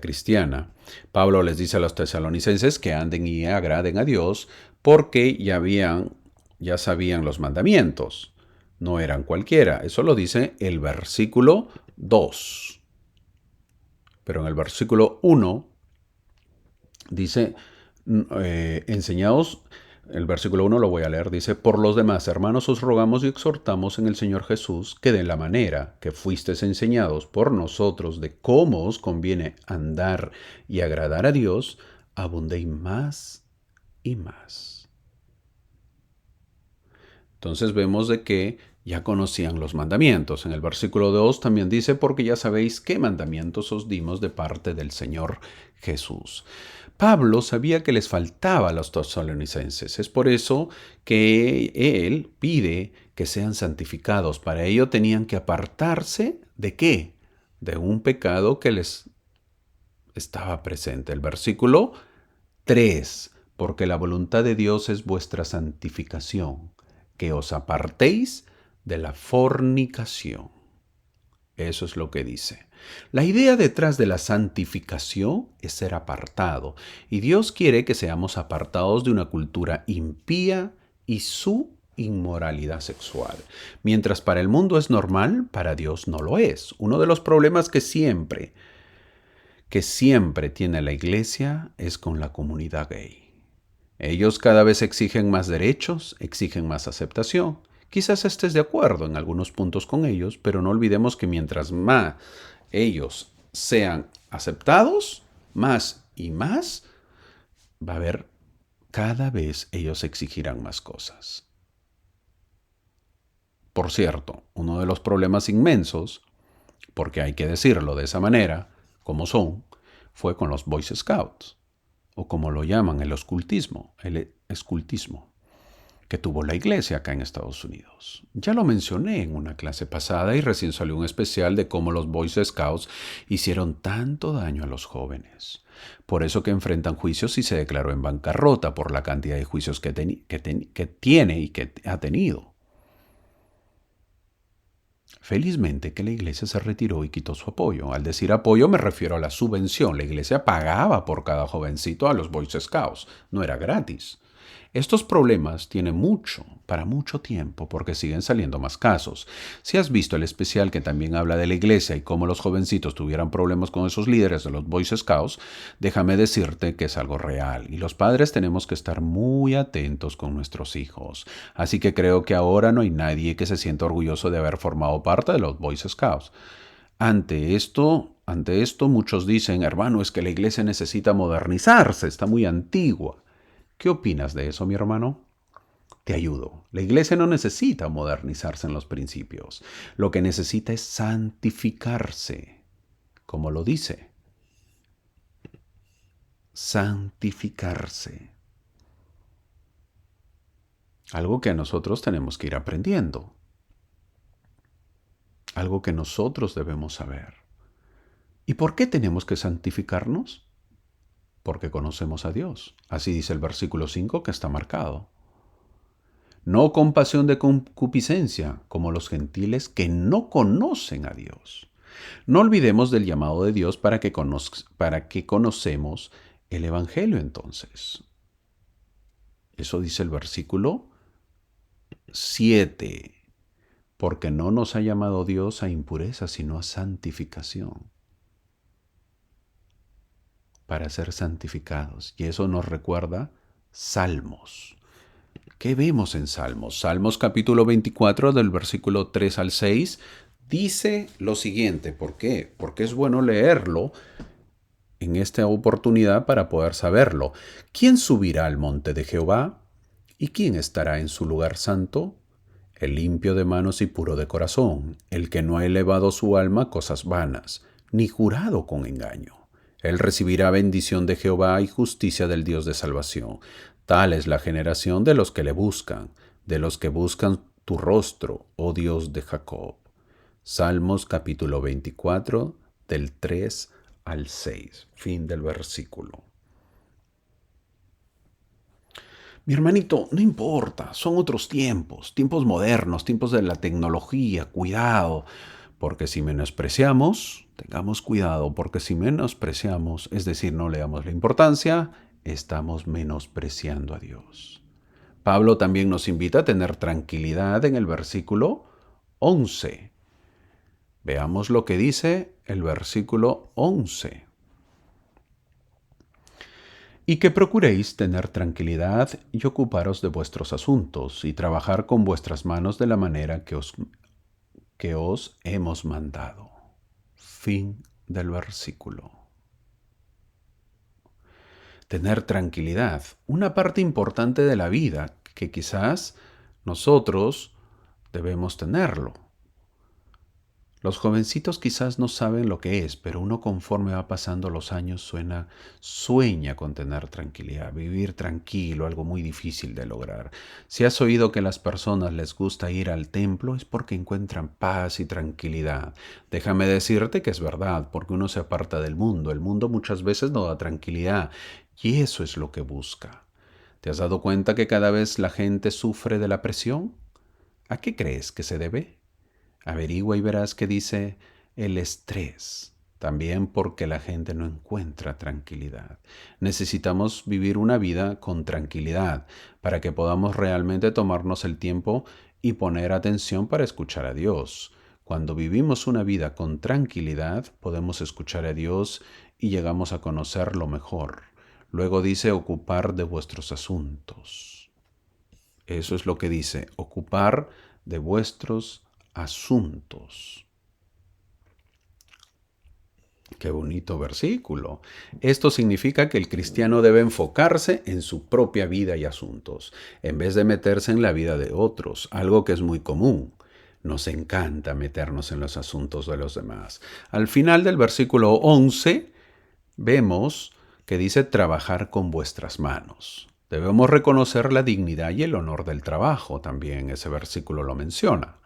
cristiana. Pablo les dice a los tesalonicenses que anden y agraden a Dios porque ya sabían los mandamientos. No eran cualquiera. Eso lo dice el versículo 2. Pero en el versículo 1 dice, enseñaos, el versículo 1 lo voy a leer, dice: por los demás, hermanos, os rogamos y exhortamos en el Señor Jesús que de la manera que fuisteis enseñados por nosotros de cómo os conviene andar y agradar a Dios, abundéis más y más. Entonces vemos de que ya conocían los mandamientos. En el versículo 2 también dice: porque ya sabéis qué mandamientos os dimos de parte del Señor Jesús. Pablo sabía que les faltaba a los tesalonicenses. Es por eso que él pide que sean santificados. Para ello tenían que apartarse ¿de qué? De un pecado que les estaba presente. El versículo 3: porque la voluntad de Dios es vuestra santificación, que os apartéis de la fornicación. Eso es lo que dice. La idea detrás de la santificación es ser apartado, y Dios quiere que seamos apartados de una cultura impía y su inmoralidad sexual. Mientras para el mundo es normal, para Dios no lo es. Uno de los problemas que siempre tiene la iglesia es con la comunidad gay. Ellos cada vez exigen más derechos, exigen más aceptación. Quizás estés de acuerdo en algunos puntos con ellos, pero no olvidemos que mientras más ellos sean aceptados, más y más, va a haber, cada vez ellos exigirán más cosas. Por cierto, uno de los problemas inmensos, porque hay que decirlo de esa manera, como son, fue con los Boy Scouts, o como lo llaman el escultismo, que tuvo la iglesia acá en Estados Unidos. Ya lo mencioné en una clase pasada y recién salió un especial de cómo los Boy Scouts hicieron tanto daño a los jóvenes. Por eso que enfrentan juicios y se declaró en bancarrota por la cantidad de juicios que tiene y que ha tenido. Felizmente que la iglesia se retiró y quitó su apoyo. Al decir apoyo me refiero a la subvención. La iglesia pagaba por cada jovencito a los Boy Scouts. No era gratis. Estos problemas tienen para mucho tiempo, porque siguen saliendo más casos. Si has visto el especial que también habla de la iglesia y cómo los jovencitos tuvieran problemas con esos líderes de los Boy Scouts, déjame decirte que es algo real y los padres tenemos que estar muy atentos con nuestros hijos. Así que creo que ahora no hay nadie que se sienta orgulloso de haber formado parte de los Boy Scouts. Ante esto, muchos dicen: hermano, es que la iglesia necesita modernizarse, está muy antigua. ¿Qué opinas de eso, mi hermano? Te ayudo. La iglesia no necesita modernizarse en los principios. Lo que necesita es santificarse, como lo dice. Santificarse. Algo que nosotros tenemos que ir aprendiendo. Algo que nosotros debemos saber. ¿Y por qué tenemos que santificarnos? Porque conocemos a Dios. Así dice el versículo 5 que está marcado. No con pasión de concupiscencia, como los gentiles que no conocen a Dios. No olvidemos del llamado de Dios para que conocemos el Evangelio entonces. Eso dice el versículo 7. Porque no nos ha llamado Dios a impureza, sino a santificación. Para ser santificados. Y eso nos recuerda Salmos. ¿Qué vemos en Salmos? Salmos capítulo 24 del versículo 3 al 6 dice lo siguiente. ¿Por qué? Porque es bueno leerlo en esta oportunidad para poder saberlo. ¿Quién subirá al monte de Jehová? ¿Y quién estará en su lugar santo? el limpio de manos y puro de corazón, el que no ha elevado su alma a cosas vanas, ni jurado con engaño. Él recibirá bendición de Jehová y justicia del Dios de salvación. Tal es la generación de los que le buscan, de los que buscan tu rostro, oh Dios de Jacob. Salmos capítulo 24, del 3 al 6. Fin del versículo. Mi hermanito, no importa, son otros tiempos, tiempos modernos, tiempos de la tecnología, cuidado, porque si menospreciamos, tengamos cuidado, porque si menospreciamos, es decir, no le damos la importancia, estamos menospreciando a Dios. Pablo también nos invita a tener tranquilidad en el versículo 11. Veamos lo que dice el versículo 11. Y que procuréis tener tranquilidad y ocuparos de vuestros asuntos y trabajar con vuestras manos de la manera que os hemos mandado. Fin del versículo. Tener tranquilidad, una parte importante de la vida que quizás nosotros debemos tenerlo. Los jovencitos quizás no saben lo que es, pero uno conforme va pasando los años sueña con tener tranquilidad, vivir tranquilo, algo muy difícil de lograr. Si has oído que a las personas les gusta ir al templo, es porque encuentran paz y tranquilidad. Déjame decirte que es verdad, porque uno se aparta del mundo. El mundo muchas veces no da tranquilidad, y eso es lo que busca. ¿Te has dado cuenta que cada vez la gente sufre de la presión? ¿A qué crees que se debe? Averigua y verás que dice el estrés. También porque la gente no encuentra tranquilidad. Necesitamos vivir una vida con tranquilidad para que podamos realmente tomarnos el tiempo y poner atención para escuchar a Dios. Cuando vivimos una vida con tranquilidad, podemos escuchar a Dios y llegamos a conocerlo mejor. Luego dice ocupar de vuestros asuntos. Eso es lo que dice, ocupar de vuestros asuntos. Qué bonito versículo. Esto significa que el cristiano debe enfocarse en su propia vida y asuntos, en vez de meterse en la vida de otros, algo que es muy común. Nos encanta meternos en los asuntos de los demás. Al final del versículo 11, vemos que dice trabajar con vuestras manos. Debemos reconocer la dignidad y el honor del trabajo, también ese versículo lo menciona.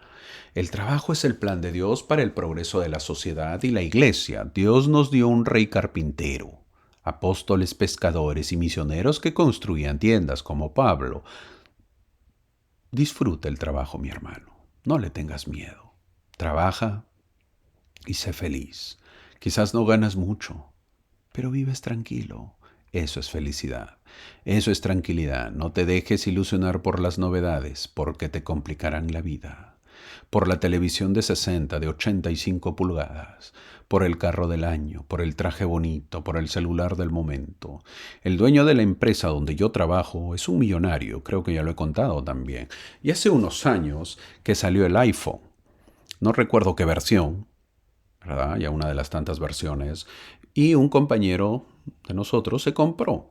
El trabajo es el plan de Dios para el progreso de la sociedad y la iglesia. Dios nos dio un rey carpintero, apóstoles, pescadores y misioneros que construían tiendas como Pablo. Disfruta el trabajo, mi hermano. No le tengas miedo. Trabaja y sé feliz. Quizás no ganas mucho, pero vives tranquilo. Eso es felicidad. Eso es tranquilidad. No te dejes ilusionar por las novedades, porque te complicarán la vida. Por la televisión de 60, de 85 pulgadas, por el carro del año, por el traje bonito, por el celular del momento. El dueño de la empresa donde yo trabajo es un millonario, creo que ya lo he contado también. Y hace unos años que salió el iPhone. No recuerdo qué versión, ¿verdad? Ya una de las tantas versiones. Y un compañero de nosotros se compró.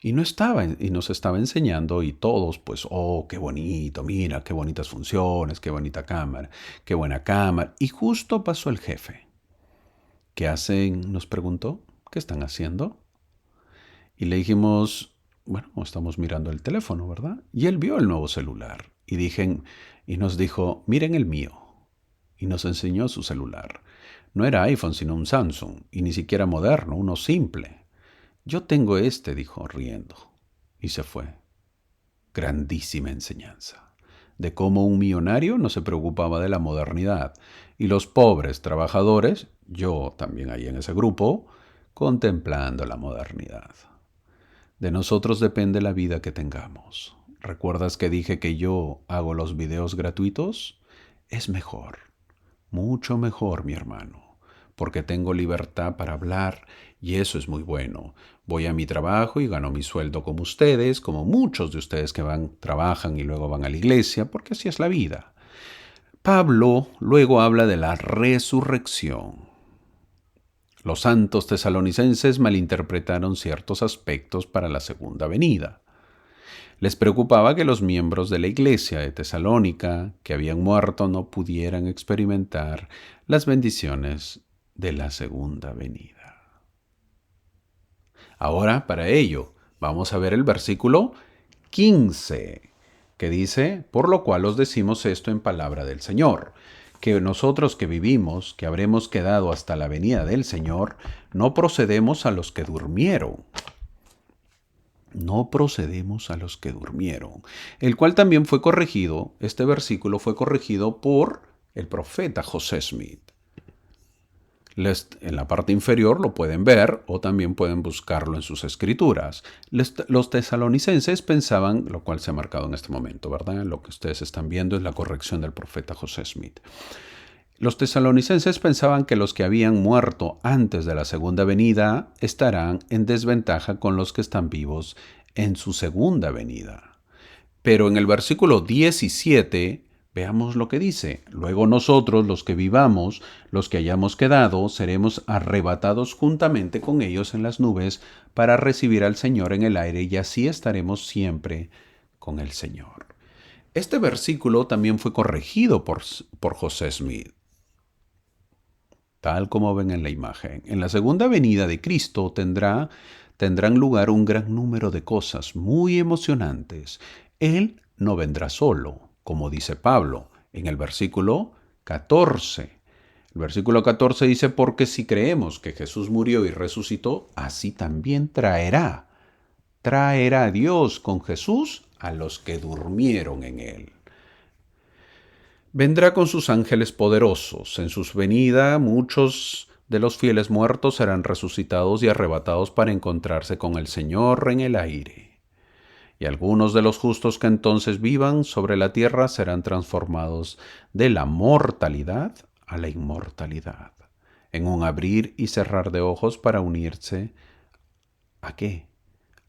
Y no estaba, y nos estaba enseñando y todos, pues, oh, qué bonito, mira, qué bonitas funciones, qué bonita cámara, qué buena cámara. Y justo pasó el jefe. ¿Qué hacen? Nos preguntó. ¿Qué están haciendo? Y le dijimos, bueno, estamos mirando el teléfono, ¿verdad? Y él vio el nuevo celular. Y nos dijo, miren el mío. Y nos enseñó su celular. No era iPhone, sino un Samsung, y ni siquiera moderno, uno simple. Yo tengo este, dijo, riendo, y se fue. Grandísima enseñanza, de cómo un millonario no se preocupaba de la modernidad, y los pobres trabajadores, yo también ahí en ese grupo, contemplando la modernidad. De nosotros depende la vida que tengamos. ¿Recuerdas que dije que yo hago los videos gratuitos? Es mejor, mucho mejor, mi hermano, porque tengo libertad para hablar y eso es muy bueno. Voy a mi trabajo y gano mi sueldo como ustedes, como muchos de ustedes que trabajan y luego van a la iglesia, porque así es la vida. Pablo luego habla de la resurrección. Los santos tesalonicenses malinterpretaron ciertos aspectos para la segunda venida. Les preocupaba que los miembros de la iglesia de Tesalónica que habían muerto no pudieran experimentar las bendiciones de la segunda venida. Ahora, para ello, vamos a ver el versículo 15, que dice: por lo cual os decimos esto en palabra del Señor, que nosotros que vivimos, que habremos quedado hasta la venida del Señor, no procedemos a los que durmieron. No procedemos a los que durmieron. El cual también fue corregido, este versículo fue corregido por el profeta José Smith. En la parte inferior lo pueden ver o también pueden buscarlo en sus escrituras. Los tesalonicenses pensaban, lo cual se ha marcado en este momento, ¿verdad? Lo que ustedes están viendo es la corrección del profeta José Smith. Los tesalonicenses pensaban que los que habían muerto antes de la segunda venida estarán en desventaja con los que están vivos en su segunda venida. Pero en el versículo 17, veamos lo que dice: luego nosotros, los que vivamos, los que hayamos quedado, seremos arrebatados juntamente con ellos en las nubes para recibir al Señor en el aire, y así estaremos siempre con el Señor. Este versículo también fue corregido por José Smith, tal como ven en la imagen. En la segunda venida de Cristo tendrán lugar un gran número de cosas muy emocionantes. Él no vendrá solo, como dice Pablo en el versículo 14. El versículo 14 dice: porque si creemos que Jesús murió y resucitó, así también traerá a Dios con Jesús a los que durmieron en él. Vendrá con sus ángeles poderosos. En su venida muchos de los fieles muertos serán resucitados y arrebatados para encontrarse con el Señor en el aire. Y algunos de los justos que entonces vivan sobre la tierra serán transformados de la mortalidad a la inmortalidad, en un abrir y cerrar de ojos, para unirse ¿a qué?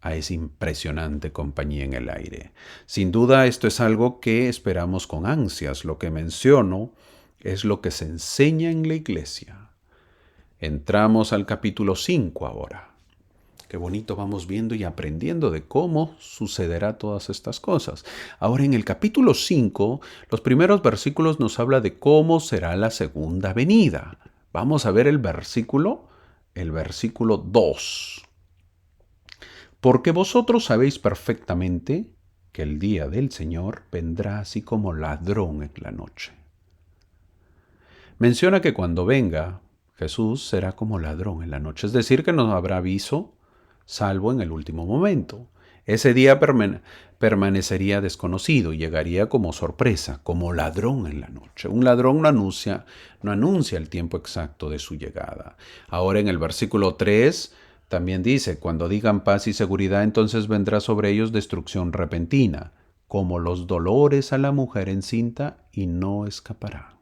A esa impresionante compañía en el aire. Sin duda, esto es algo que esperamos con ansias. Lo que menciono es lo que se enseña en la iglesia. Entramos al capítulo 5 ahora. Qué bonito, vamos viendo y aprendiendo de cómo sucederá todas estas cosas. Ahora, en el capítulo 5, los primeros versículos nos habla de cómo será la segunda venida. Vamos a ver el versículo 2. Porque vosotros sabéis perfectamente que el día del Señor vendrá así como ladrón en la noche. Menciona que cuando venga, Jesús será como ladrón en la noche, es decir, que no habrá aviso, salvo en el último momento. Ese día permanecería desconocido y llegaría como sorpresa, como ladrón en la noche. Un ladrón no anuncia el tiempo exacto de su llegada. Ahora en el versículo 3 también dice: cuando digan paz y seguridad, entonces vendrá sobre ellos destrucción repentina, como los dolores a la mujer encinta, y no escapará.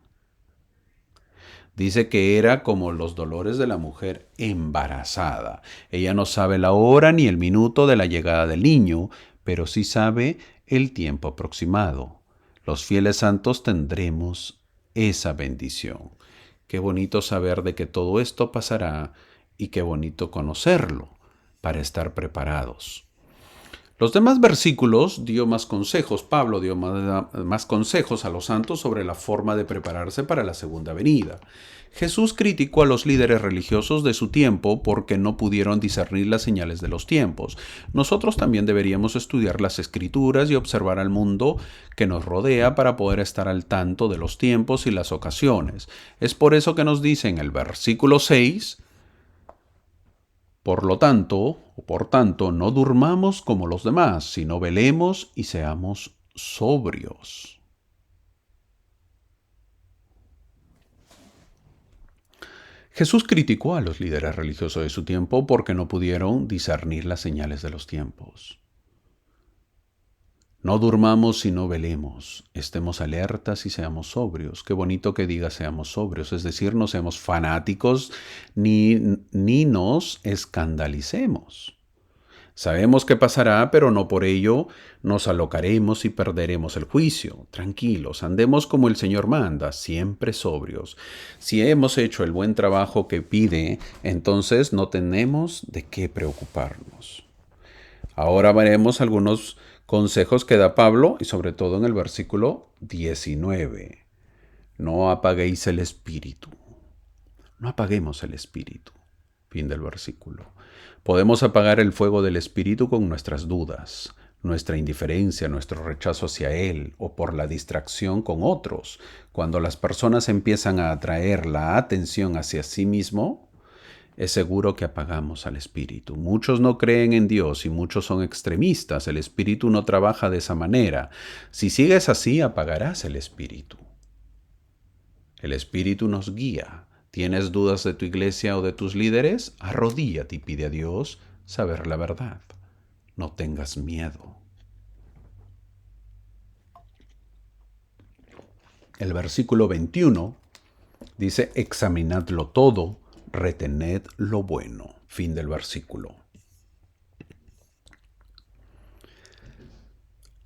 Dice que era como los dolores de la mujer embarazada. Ella no sabe la hora ni el minuto de la llegada del niño, pero sí sabe el tiempo aproximado. Los fieles santos tendremos esa bendición. Qué bonito saber de que todo esto pasará, y qué bonito conocerlo para estar preparados. Los demás versículos dio más consejos. Pablo dio más consejos a los santos sobre la forma de prepararse para la segunda venida. Jesús criticó a los líderes religiosos de su tiempo porque no pudieron discernir las señales de los tiempos. Nosotros también deberíamos estudiar las Escrituras y observar al mundo que nos rodea para poder estar al tanto de los tiempos y las ocasiones. Es por eso que nos dice en el versículo 6: por tanto, no durmamos como los demás, sino velemos y seamos sobrios. Jesús criticó a los líderes religiosos de su tiempo porque no pudieron discernir las señales de los tiempos. No durmamos sino velemos, estemos alertas y seamos sobrios. Qué bonito que diga seamos sobrios, es decir, no seamos fanáticos ni nos escandalicemos. Sabemos que pasará, pero no por ello nos alocaremos y perderemos el juicio. Tranquilos, andemos como el Señor manda, siempre sobrios. Si hemos hecho el buen trabajo que pide, entonces no tenemos de qué preocuparnos. Ahora veremos algunos Consejos que da Pablo y sobre todo en el versículo 19. No apaguéis el espíritu. No apaguemos el espíritu. Fin del versículo. Podemos apagar el fuego del espíritu con nuestras dudas, nuestra indiferencia, nuestro rechazo hacia él o por la distracción con otros. Cuando las personas empiezan a atraer la atención hacia sí mismo, es seguro que apagamos al espíritu. Muchos no creen en Dios y muchos son extremistas. El espíritu no trabaja de esa manera. Si sigues así, apagarás el espíritu. El espíritu nos guía. ¿Tienes dudas de tu iglesia o de tus líderes? Arrodíllate y pide a Dios saber la verdad. No tengas miedo. El versículo 21 dice, examinadlo todo, retened lo bueno. Fin del versículo.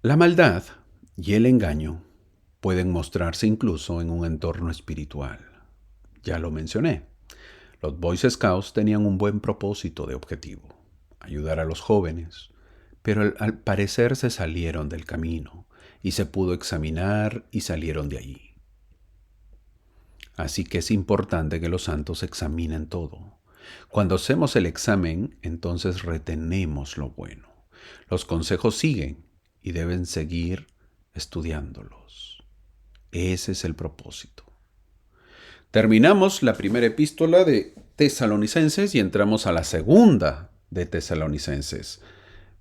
La maldad y el engaño pueden mostrarse incluso en un entorno espiritual. Ya lo mencioné. Los Boy Scouts tenían un buen propósito de objetivo, ayudar a los jóvenes, pero al parecer se salieron del camino y se pudo examinar y salieron de allí. Así que es importante que los santos examinen todo. Cuando hacemos el examen, entonces retenemos lo bueno. Los consejos siguen y deben seguir estudiándolos. Ese es el propósito. Terminamos la primera epístola de Tesalonicenses y entramos a la segunda de Tesalonicenses.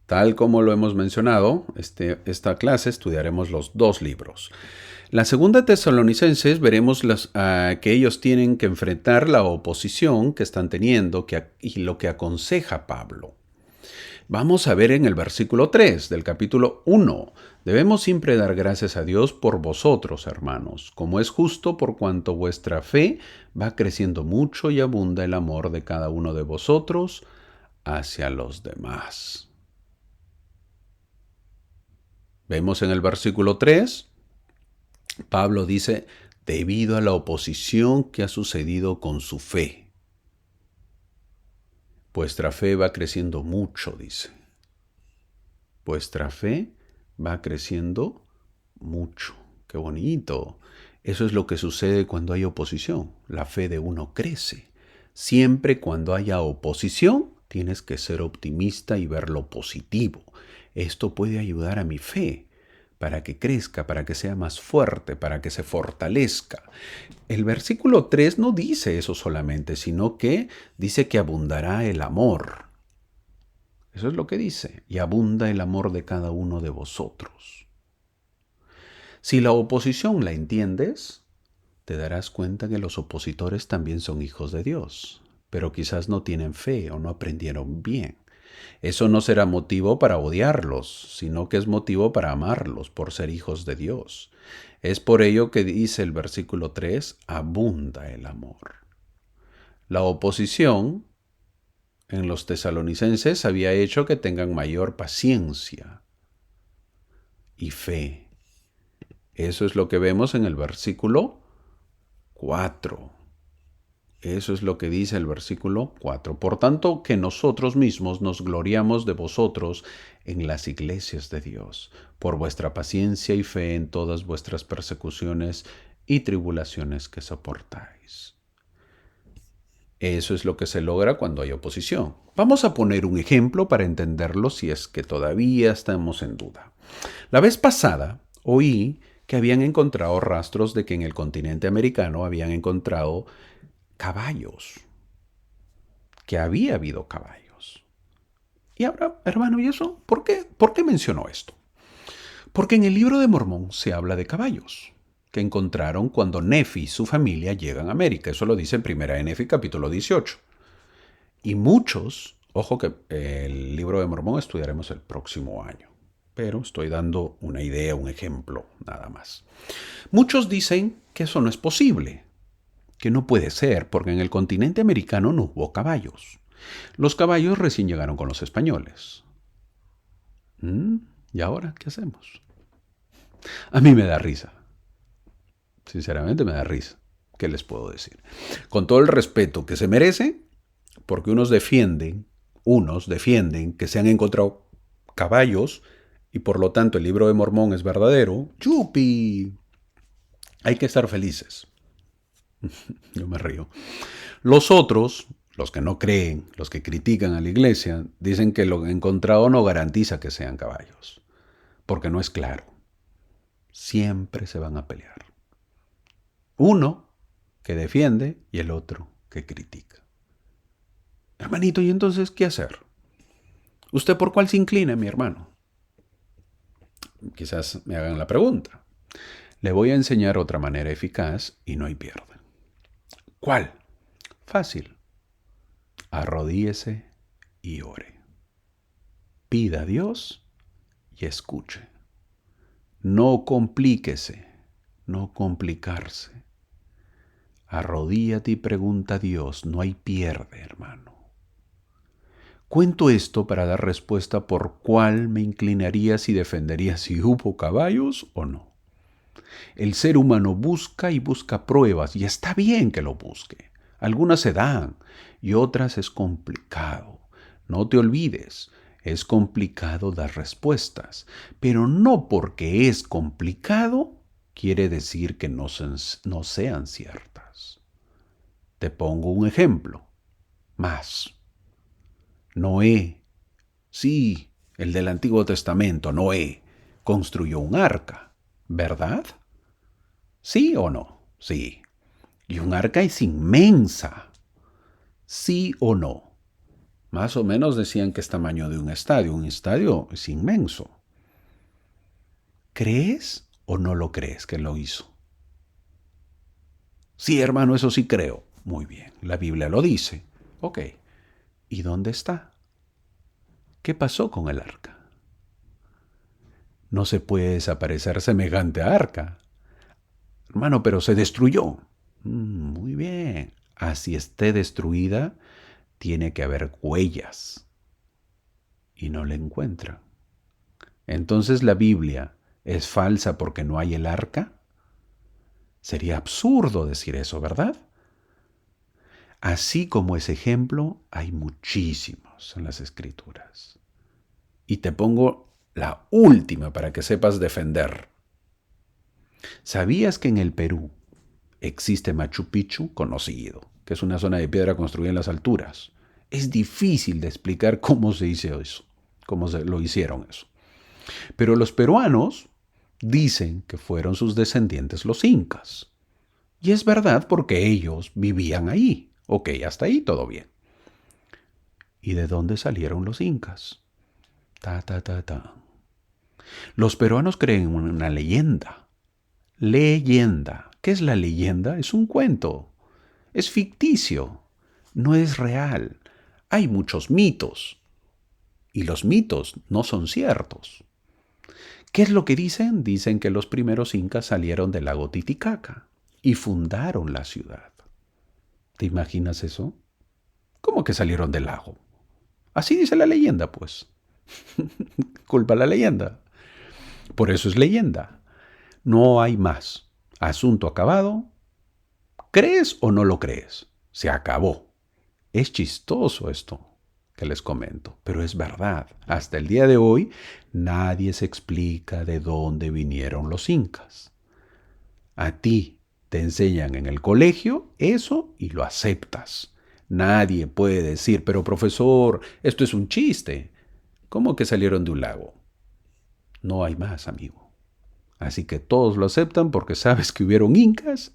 Tal como lo hemos mencionado, esta clase estudiaremos los dos libros. La segunda Tesalonicenses veremos que ellos tienen que enfrentar la oposición que están teniendo y lo que aconseja Pablo. Vamos a ver en el versículo 3 del capítulo 1. Debemos siempre dar gracias a Dios por vosotros, hermanos, como es justo por cuanto vuestra fe va creciendo mucho y abunda el amor de cada uno de vosotros hacia los demás. Vemos en el versículo 3, Pablo dice, debido a la oposición que ha sucedido con su fe. Vuestra fe va creciendo mucho, dice. Vuestra fe va creciendo mucho. ¡Qué bonito! Eso es lo que sucede cuando hay oposición. La fe de uno crece. Siempre cuando haya oposición, tienes que ser optimista y ver lo positivo. Esto puede ayudar a mi fe para que crezca, para que sea más fuerte, para que se fortalezca. El versículo 3 no dice eso solamente, sino que dice que abundará el amor. Eso es lo que dice, y abunda el amor de cada uno de vosotros. Si la oposición la entiendes, te darás cuenta que los opositores también son hijos de Dios, pero quizás no tienen fe o no aprendieron bien. Eso no será motivo para odiarlos, sino que es motivo para amarlos por ser hijos de Dios. Es por ello que dice el versículo 3, abunda el amor. La oposición en los tesalonicenses había hecho que tengan mayor paciencia y fe. Eso es lo que vemos en el versículo 4. Eso es lo que dice el versículo 4. Por tanto, que nosotros mismos nos gloriamos de vosotros en las iglesias de Dios, por vuestra paciencia y fe en todas vuestras persecuciones y tribulaciones que soportáis. Eso es lo que se logra cuando hay oposición. Vamos a poner un ejemplo para entenderlo si es que todavía estamos en duda. La vez pasada oí que habían encontrado rastros de que en el continente americano habían encontrado caballos, que había habido caballos. Y ahora, hermano, ¿y eso? ¿Por qué mencionó esto? Porque en el libro de Mormón se habla de caballos que encontraron cuando Nefi y su familia llegan a América. Eso lo dice en 1 de Nefi, capítulo 18. Y muchos, ojo que el libro de Mormón estudiaremos el próximo año, pero estoy dando una idea, un ejemplo, nada más. Muchos dicen que eso no es posible, que no puede ser, porque en el continente americano no hubo caballos. Los caballos recién llegaron con los españoles. ¿Y ahora qué hacemos? A mí me da risa. Sinceramente me da risa. ¿Qué les puedo decir? Con todo el respeto que se merece, porque unos defienden que se han encontrado caballos y por lo tanto el libro de Mormón es verdadero, ¡yupi! Hay que estar felices. Yo me río. Los otros, los que no creen, los que critican a la iglesia, dicen que lo encontrado no garantiza que sean caballos, porque no es claro. Siempre se van a pelear. Uno que defiende y el otro que critica. Hermanito, ¿y entonces qué hacer? ¿Usted por cuál se inclina, mi hermano? Quizás me hagan la pregunta. Le voy a enseñar otra manera eficaz y no hay pierde. ¿Cuál? Fácil. Arrodíese y ore. Pida a Dios y escuche. No complíquese, no complicarse. Arrodíate y pregunta a Dios, no hay pierde, hermano. Cuento esto para dar respuesta por cuál me inclinaría si defendería si hubo caballos o no. El ser humano busca y busca pruebas, y está bien que lo busque. Algunas se dan y otras es complicado. No te olvides, es complicado dar respuestas, pero no porque es complicado quiere decir que no sean ciertas. Te pongo un ejemplo. Más. Noé, sí, el del Antiguo Testamento, Noé, construyó un arca, ¿verdad? ¿Sí o no? Sí. Y un arca es inmensa. ¿Sí o no? Más o menos decían que es tamaño de un estadio. Un estadio es inmenso. ¿Crees o no lo crees que lo hizo? Sí, hermano, eso sí creo. Muy bien, la Biblia lo dice. Ok. ¿Y dónde está? ¿Qué pasó con el arca? No se puede desaparecer semejante arca. Hermano, pero se destruyó. Muy bien. Así esté destruida, tiene que haber huellas. Y no la encuentran. Entonces la Biblia es falsa porque no hay el arca. Sería absurdo decir eso, ¿verdad? Así como ese ejemplo, hay muchísimos en las Escrituras. Y te pongo la última para que sepas defender. ¿Sabías que en el Perú existe Machu Picchu, conocido, que es una zona de piedra construida en las alturas? Es difícil de explicar cómo se hizo eso, lo hicieron eso. Pero los peruanos dicen que fueron sus descendientes los incas. Y es verdad porque ellos vivían ahí. Ok, hasta ahí todo bien. ¿Y de dónde salieron los incas? Ta. Los peruanos creen en una leyenda. Leyenda. ¿Qué es la leyenda? Es un cuento. Es ficticio. No es real. Hay muchos mitos. Y los mitos no son ciertos. ¿Qué es lo que dicen? Dicen que los primeros incas salieron del lago Titicaca y fundaron la ciudad. ¿Te imaginas eso? ¿Cómo que salieron del lago? Así dice la leyenda, pues. Culpa a la leyenda. Por eso es leyenda. No hay más. Asunto acabado. ¿Crees o no lo crees? Se acabó. Es chistoso esto que les comento, pero es verdad. Hasta el día de hoy nadie se explica de dónde vinieron los incas. A ti te enseñan en el colegio eso y lo aceptas. Nadie puede decir, pero profesor, esto es un chiste. ¿Cómo que salieron de un lago? No hay más, amigo. Así que todos lo aceptan porque sabes que hubieron incas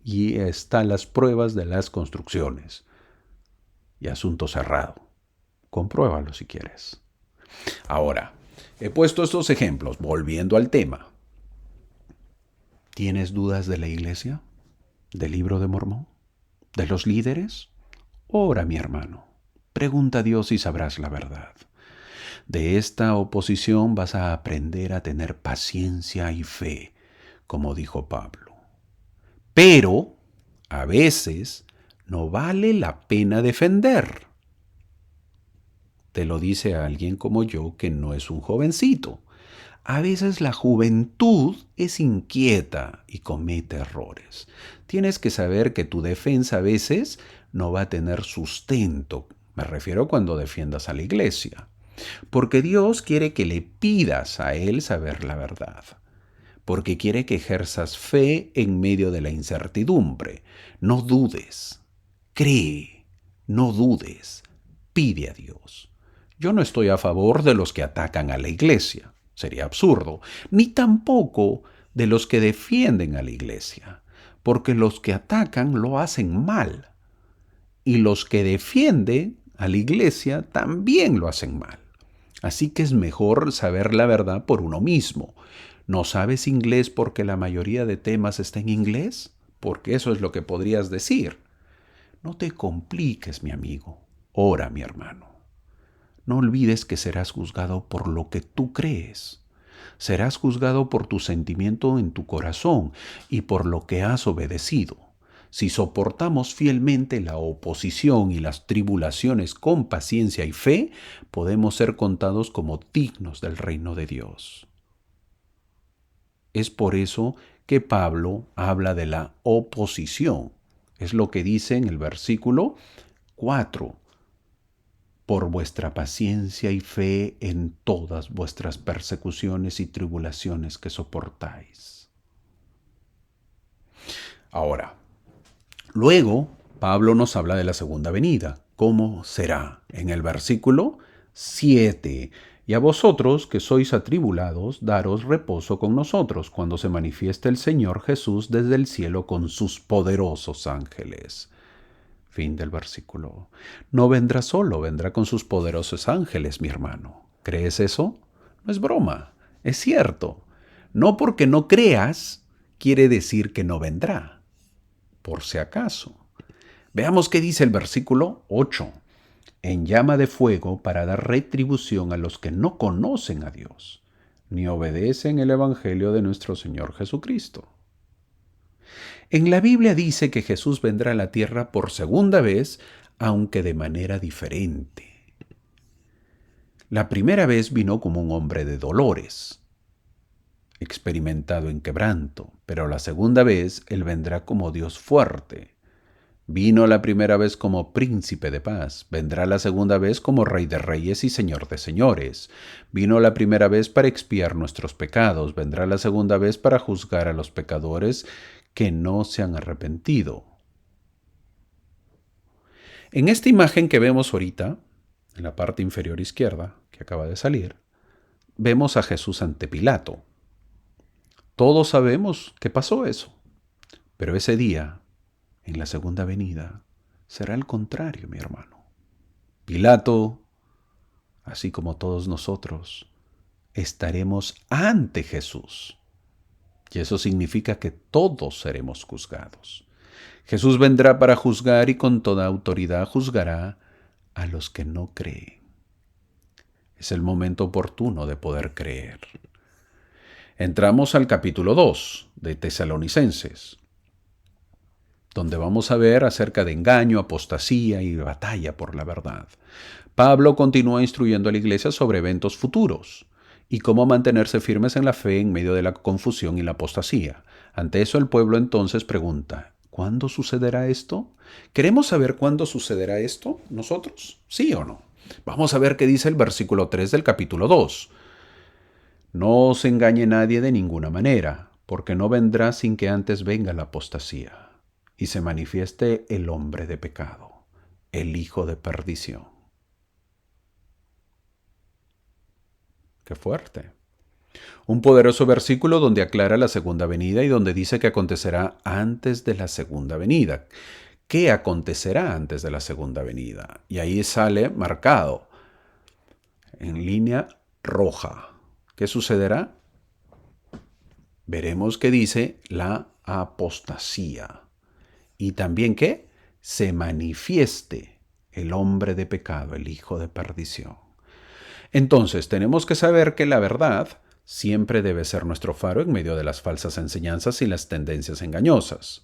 y están las pruebas de las construcciones. Y asunto cerrado. Compruébalo si quieres. Ahora, he puesto estos ejemplos, volviendo al tema. ¿Tienes dudas de la iglesia? ¿Del libro de Mormón? ¿De los líderes? Ora, mi hermano. Pregunta a Dios y sabrás la verdad. De esta oposición vas a aprender a tener paciencia y fe, como dijo Pablo. Pero, a veces, no vale la pena defender. Te lo dice alguien como yo que no es un jovencito. A veces la juventud es inquieta y comete errores. Tienes que saber que tu defensa a veces no va a tener sustento. Me refiero cuando defiendas a la iglesia. Porque Dios quiere que le pidas a Él saber la verdad. Porque quiere que ejerzas fe en medio de la incertidumbre. No dudes. Cree. No dudes. Pide a Dios. Yo no estoy a favor de los que atacan a la iglesia. Sería absurdo. Ni tampoco de los que defienden a la iglesia. Porque los que atacan lo hacen mal. Y los que defienden a la iglesia también lo hacen mal. Así que es mejor saber la verdad por uno mismo. ¿No sabes inglés porque la mayoría de temas está en inglés? Porque eso es lo que podrías decir. No te compliques, mi amigo. Ora, mi hermano. No olvides que serás juzgado por lo que tú crees. Serás juzgado por tu sentimiento en tu corazón y por lo que has obedecido. Si soportamos fielmente la oposición y las tribulaciones con paciencia y fe, podemos ser contados como dignos del reino de Dios. Es por eso que Pablo habla de la oposición. Es lo que dice en el versículo 4. Por vuestra paciencia y fe en todas vuestras persecuciones y tribulaciones que soportáis. Ahora, luego, Pablo nos habla de la segunda venida. ¿Cómo será? En el versículo 7. Y a vosotros que sois atribulados, daros reposo con nosotros cuando se manifieste el Señor Jesús desde el cielo con sus poderosos ángeles. Fin del versículo. No vendrá solo, vendrá con sus poderosos ángeles, mi hermano. ¿Crees eso? No es broma, es cierto. No porque no creas, quiere decir que no vendrá. Por si acaso. Veamos qué dice el versículo 8. En llama de fuego para dar retribución a los que no conocen a Dios, ni obedecen el Evangelio de nuestro Señor Jesucristo. En la Biblia dice que Jesús vendrá a la tierra por segunda vez, aunque de manera diferente. La primera vez vino como un hombre de dolores, experimentado en quebranto, pero la segunda vez Él vendrá como Dios fuerte. Vino la primera vez como príncipe de paz, vendrá la segunda vez como rey de reyes y señor de señores. Vino la primera vez para expiar nuestros pecados, vendrá la segunda vez para juzgar a los pecadores que no se han arrepentido. En esta imagen que vemos ahorita, en la parte inferior izquierda, que acaba de salir, vemos a Jesús ante Pilato. Todos sabemos que pasó eso, pero ese día, en la segunda venida, será el contrario, mi hermano. Pilato, así como todos nosotros, estaremos ante Jesús. Y eso significa que todos seremos juzgados. Jesús vendrá para juzgar y con toda autoridad juzgará a los que no creen. Es el momento oportuno de poder creer. Entramos al capítulo 2 de Tesalonicenses, donde vamos a ver acerca de engaño, apostasía y batalla por la verdad. Pablo continúa instruyendo a la iglesia sobre eventos futuros y cómo mantenerse firmes en la fe en medio de la confusión y la apostasía. Ante eso el pueblo entonces pregunta, ¿cuándo sucederá esto? ¿Queremos saber cuándo sucederá esto nosotros? ¿Sí o no? Vamos a ver qué dice el versículo 3 del capítulo 2. No os engañe nadie de ninguna manera, porque no vendrá sin que antes venga la apostasía y se manifieste el hombre de pecado, el hijo de perdición. ¡Qué fuerte! Un poderoso versículo donde aclara la segunda venida y donde dice que acontecerá antes de la segunda venida. ¿Qué acontecerá antes de la segunda venida? Y ahí sale marcado en línea roja. ¿Qué sucederá? Veremos que dice la apostasía. Y también que se manifieste el hombre de pecado, el hijo de perdición. Entonces tenemos que saber que la verdad siempre debe ser nuestro faro en medio de las falsas enseñanzas y las tendencias engañosas.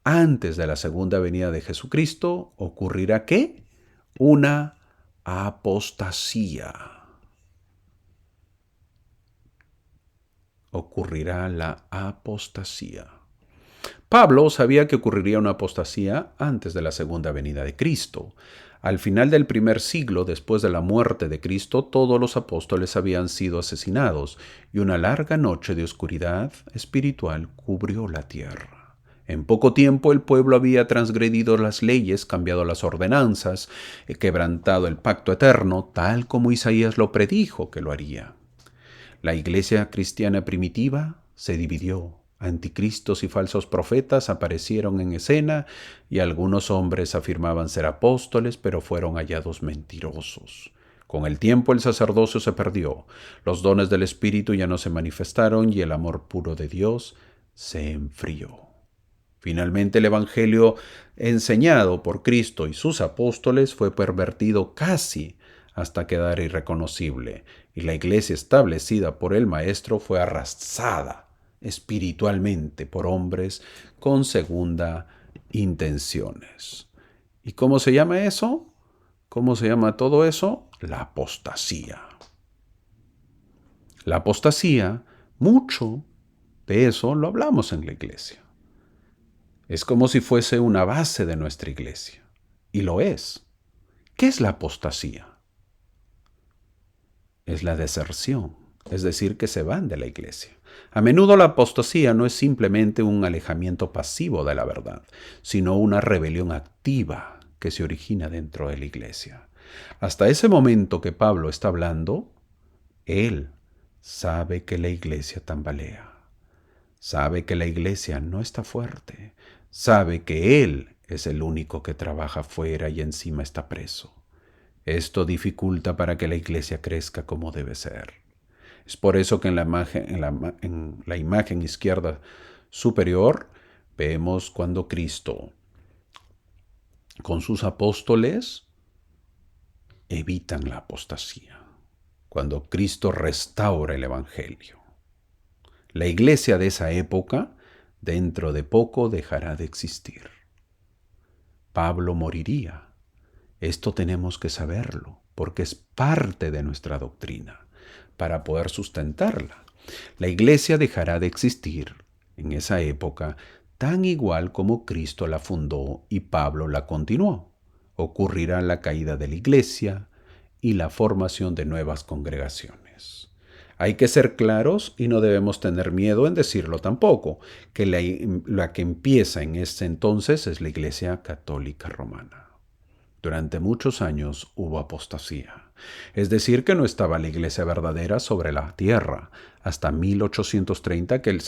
Antes de la segunda venida de Jesucristo ocurrirá ¿qué? Una apostasía. Ocurrirá la apostasía. Pablo sabía que ocurriría una apostasía antes de la segunda venida de Cristo. Al final del primer siglo, después de la muerte de Cristo, todos los apóstoles habían sido asesinados y una larga noche de oscuridad espiritual cubrió la tierra. En poco tiempo el pueblo había transgredido las leyes, cambiado las ordenanzas, quebrantado el pacto eterno, tal como Isaías lo predijo que lo haría. La iglesia cristiana primitiva se dividió. Anticristos y falsos profetas aparecieron en escena y algunos hombres afirmaban ser apóstoles, pero fueron hallados mentirosos. Con el tiempo el sacerdocio se perdió, los dones del Espíritu ya no se manifestaron y el amor puro de Dios se enfrió. Finalmente el Evangelio enseñado por Cristo y sus apóstoles fue pervertido casi hasta quedar irreconocible, y la iglesia establecida por el Maestro fue arrasada espiritualmente por hombres con segunda intenciones. ¿Y cómo se llama eso? ¿Cómo se llama todo eso? La apostasía. La apostasía, mucho de eso lo hablamos en la iglesia. Es como si fuese una base de nuestra iglesia. Y lo es. ¿Qué es la apostasía? Es la deserción, es decir, que se van de la iglesia. A menudo la apostasía no es simplemente un alejamiento pasivo de la verdad, sino una rebelión activa que se origina dentro de la iglesia. Hasta ese momento que Pablo está hablando, él sabe que la iglesia tambalea, sabe que la iglesia no está fuerte, sabe que él es el único que trabaja fuera y encima está preso. Esto dificulta para que la iglesia crezca como debe ser. Es por eso que en la imagen izquierda superior vemos cuando Cristo con sus apóstoles evitan la apostasía, cuando Cristo restaura el Evangelio. La iglesia de esa época dentro de poco dejará de existir. Pablo moriría. Esto tenemos que saberlo, porque es parte de nuestra doctrina, para poder sustentarla. La iglesia dejará de existir en esa época tan igual como Cristo la fundó y Pablo la continuó. Ocurrirá la caída de la iglesia y la formación de nuevas congregaciones. Hay que ser claros y no debemos tener miedo en decirlo tampoco, que la que empieza en ese entonces es la Iglesia Católica Romana. Durante muchos años hubo apostasía, es decir, que no estaba la iglesia verdadera sobre la tierra, hasta 1830 que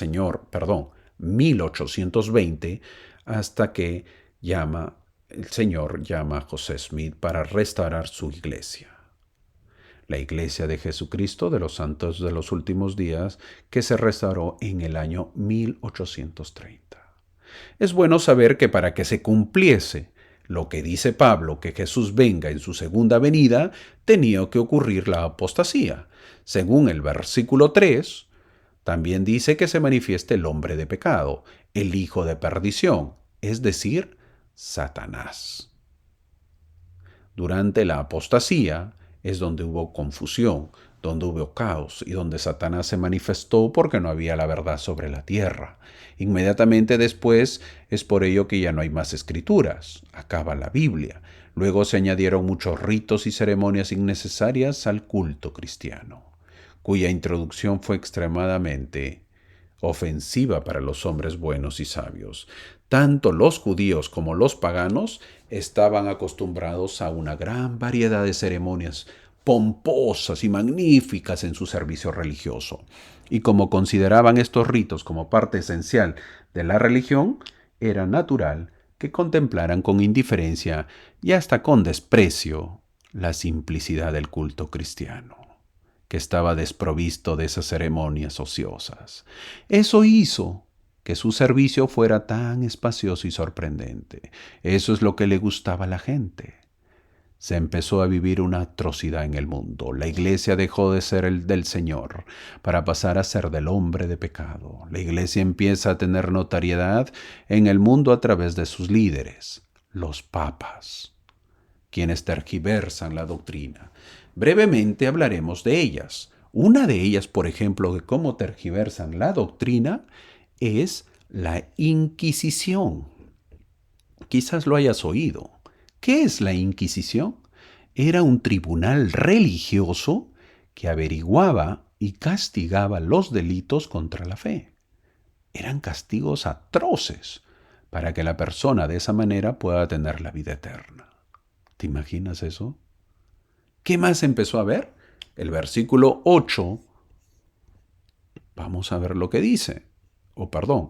1820, hasta que el Señor llama a José Smith para restaurar su iglesia. La iglesia de Jesucristo de los Santos de los Últimos Días, que se restauró en el año 1830. Es bueno saber que para que se cumpliese lo que dice Pablo, que Jesús venga en su segunda venida, tenía que ocurrir la apostasía. Según el versículo 3, también dice que se manifieste el hombre de pecado, el hijo de perdición, es decir, Satanás. Durante la apostasía es donde hubo confusión, donde hubo caos y donde Satanás se manifestó porque no había la verdad sobre la tierra. Inmediatamente después es por ello que ya no hay más escrituras, acaba la Biblia. Luego se añadieron muchos ritos y ceremonias innecesarias al culto cristiano, cuya introducción fue extremadamente ofensiva para los hombres buenos y sabios. Tanto los judíos como los paganos estaban acostumbrados a una gran variedad de ceremonias pomposas y magníficas en su servicio religioso. Y como consideraban estos ritos como parte esencial de la religión, era natural que contemplaran con indiferencia y hasta con desprecio la simplicidad del culto cristiano, que estaba desprovisto de esas ceremonias ociosas. Eso hizo que su servicio fuera tan espacioso y sorprendente. Eso es lo que le gustaba a la gente. Se empezó a vivir una atrocidad en el mundo. La iglesia dejó de ser el del Señor para pasar a ser del hombre de pecado. La iglesia empieza a tener notoriedad en el mundo a través de sus líderes, los papas, quienes tergiversan la doctrina. Brevemente hablaremos de ellas. Una de ellas, por ejemplo, de cómo tergiversan la doctrina, es la Inquisición. Quizás lo hayas oído. ¿Qué es la Inquisición? Era un tribunal religioso que averiguaba y castigaba los delitos contra la fe. Eran castigos atroces para que la persona de esa manera pueda tener la vida eterna. ¿Te imaginas eso? ¿Qué más empezó a ver? El versículo 8, vamos a ver lo que dice.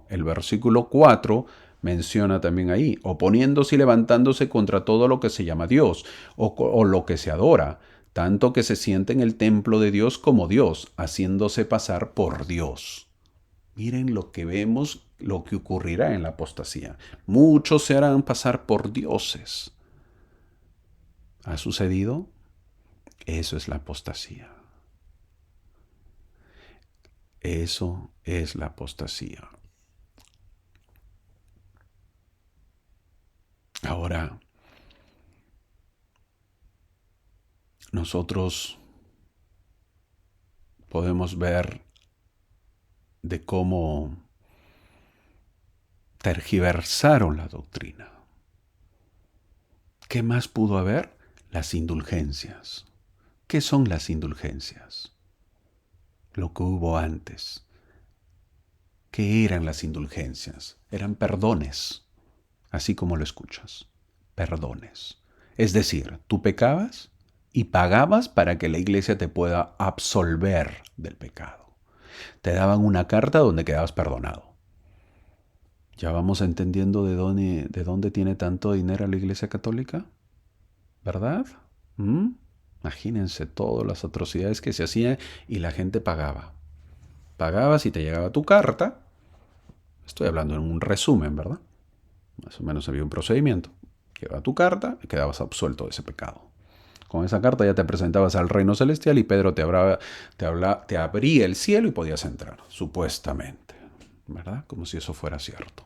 El versículo 4 menciona también ahí, oponiéndose y levantándose contra todo lo que se llama Dios o lo que se adora, tanto que se siente en el templo de Dios como Dios, haciéndose pasar por Dios. Miren lo que vemos, lo que ocurrirá en la apostasía. Muchos se harán pasar por dioses. ¿Ha sucedido? Eso es la apostasía. Eso es la apostasía. Ahora, nosotros podemos ver de cómo tergiversaron la doctrina. ¿Qué más pudo haber? Las indulgencias. ¿Qué son las indulgencias? Lo que hubo antes. ¿Qué eran las indulgencias? Eran perdones, así como lo escuchas, perdones. Es decir, tú pecabas y pagabas para que la iglesia te pueda absolver del pecado. Te daban una carta donde quedabas perdonado. Ya vamos entendiendo de dónde tiene tanto dinero la Iglesia Católica, ¿verdad? Imagínense todas las atrocidades que se hacían y la gente pagaba. Pagabas y te llegaba tu carta. Estoy hablando en un resumen, ¿verdad? Más o menos había un procedimiento. Llegaba tu carta y quedabas absuelto de ese pecado. Con esa carta ya te presentabas al reino celestial y Pedro te abría el cielo y podías entrar, supuestamente, ¿verdad? Como si eso fuera cierto.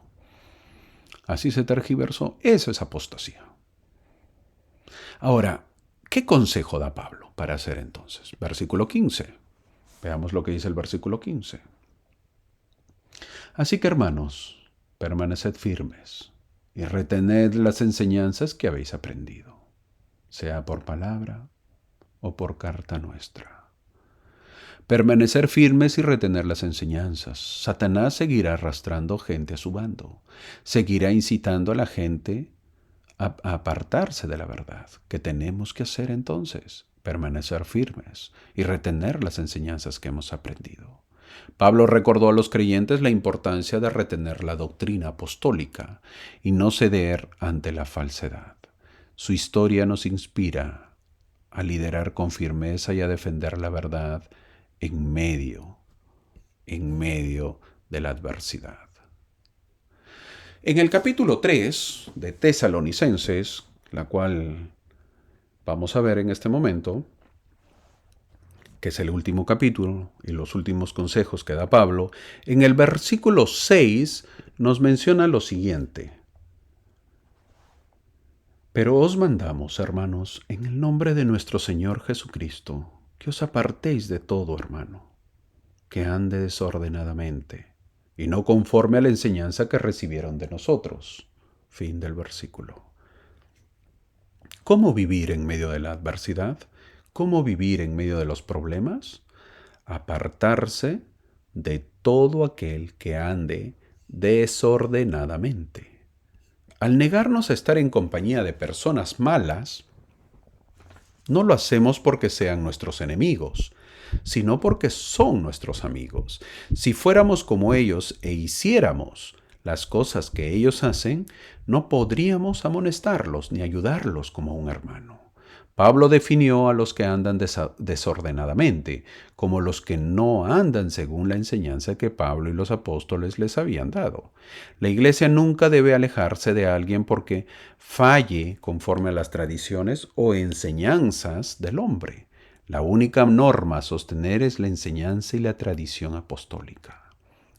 Así se tergiversó. Eso es apostasía. Ahora, ¿qué consejo da Pablo para hacer entonces? Versículo 15. Veamos lo que dice el versículo 15. Así que, hermanos, permaneced firmes y retened las enseñanzas que habéis aprendido, sea por palabra o por carta nuestra. Permanecer firmes y retener las enseñanzas. Satanás seguirá arrastrando gente a su bando. Seguirá incitando a la gente a apartarse de la verdad. ¿Qué tenemos que hacer entonces? Permanecer firmes y retener las enseñanzas que hemos aprendido. Pablo recordó a los creyentes la importancia de retener la doctrina apostólica y no ceder ante la falsedad. Su historia nos inspira a liderar con firmeza y a defender la verdad en medio de la adversidad. En el capítulo 3 de Tesalonicenses, la cual vamos a ver en este momento, que es el último capítulo y los últimos consejos que da Pablo, en el versículo 6 nos menciona lo siguiente. Pero os mandamos, hermanos, en el nombre de nuestro Señor Jesucristo, que os apartéis de todo, hermano, que ande desordenadamente, y no conforme a la enseñanza que recibieron de nosotros. Fin del versículo. ¿Cómo vivir en medio de la adversidad? ¿Cómo vivir en medio de los problemas? Apartarse de todo aquel que ande desordenadamente. Al negarnos a estar en compañía de personas malas, no lo hacemos porque sean nuestros enemigos, sino porque son nuestros amigos. Si fuéramos como ellos e hiciéramos las cosas que ellos hacen, no podríamos amonestarlos ni ayudarlos como un hermano. Pablo definió a los que andan desordenadamente como los que no andan según la enseñanza que Pablo y los apóstoles les habían dado. La iglesia nunca debe alejarse de alguien porque falle conforme a las tradiciones o enseñanzas del hombre. La única norma a sostener es la enseñanza y la tradición apostólica.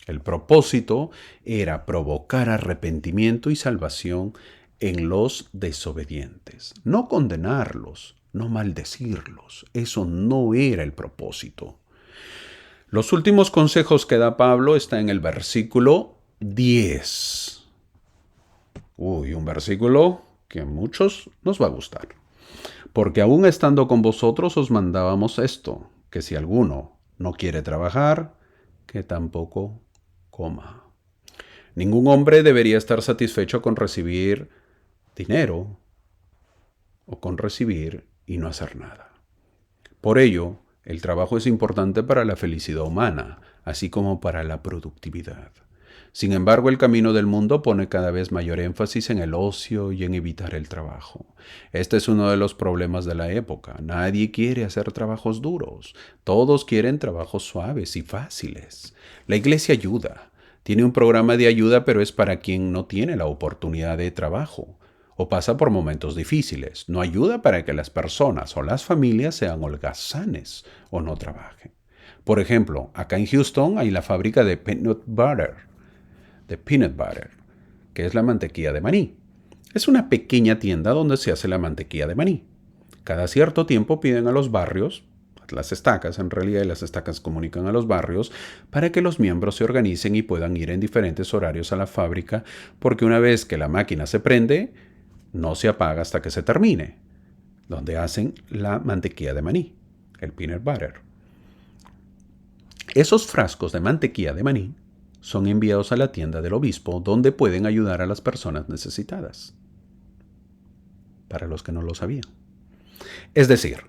El propósito era provocar arrepentimiento y salvación en los desobedientes, no condenarlos, no maldecirlos. Eso no era el propósito. Los últimos consejos que da Pablo están en el versículo 10. Uy, un versículo que a muchos nos va a gustar. Porque aún estando con vosotros os mandábamos esto, que si alguno no quiere trabajar, que tampoco coma. Ningún hombre debería estar satisfecho con recibir dinero o con recibir y no hacer nada. Por ello, el trabajo es importante para la felicidad humana, así como para la productividad. Sin embargo, el camino del mundo pone cada vez mayor énfasis en el ocio y en evitar el trabajo. Este es uno de los problemas de la época. Nadie quiere hacer trabajos duros. Todos quieren trabajos suaves y fáciles. La iglesia ayuda. Tiene un programa de ayuda, pero es para quien no tiene la oportunidad de trabajo o pasa por momentos difíciles. No ayuda para que las personas o las familias sean holgazanes o no trabajen. Por ejemplo, acá en Houston hay la fábrica de peanut butter, que es la mantequilla de maní. Es una pequeña tienda donde se hace la mantequilla de maní. Cada cierto tiempo piden a los barrios, las estacas en realidad, y las estacas comunican a los barrios para que los miembros se organicen y puedan ir en diferentes horarios a la fábrica, porque una vez que la máquina se prende, no se apaga hasta que se termine, donde hacen la mantequilla de maní, el peanut butter. Esos frascos de mantequilla de maní son enviados a la tienda del obispo, donde pueden ayudar a las personas necesitadas. Para los que no lo sabían. Es decir,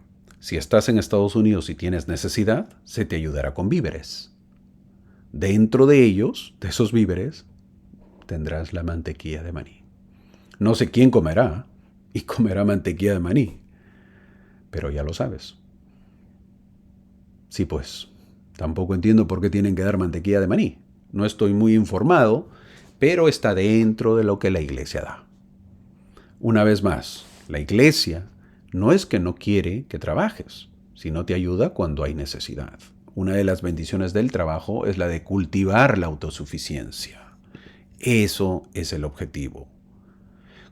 si estás en Estados Unidos y tienes necesidad, se te ayudará con víveres. Dentro de ellos, de esos víveres, tendrás la mantequilla de maní. No sé quién comerá y comerá mantequilla de maní, pero ya lo sabes. Sí, pues, tampoco entiendo por qué tienen que dar mantequilla de maní. No estoy muy informado, pero está dentro de lo que la iglesia da. Una vez más, la iglesia no es que no quiere que trabajes, sino te ayuda cuando hay necesidad. Una de las bendiciones del trabajo es la de cultivar la autosuficiencia. Eso es el objetivo.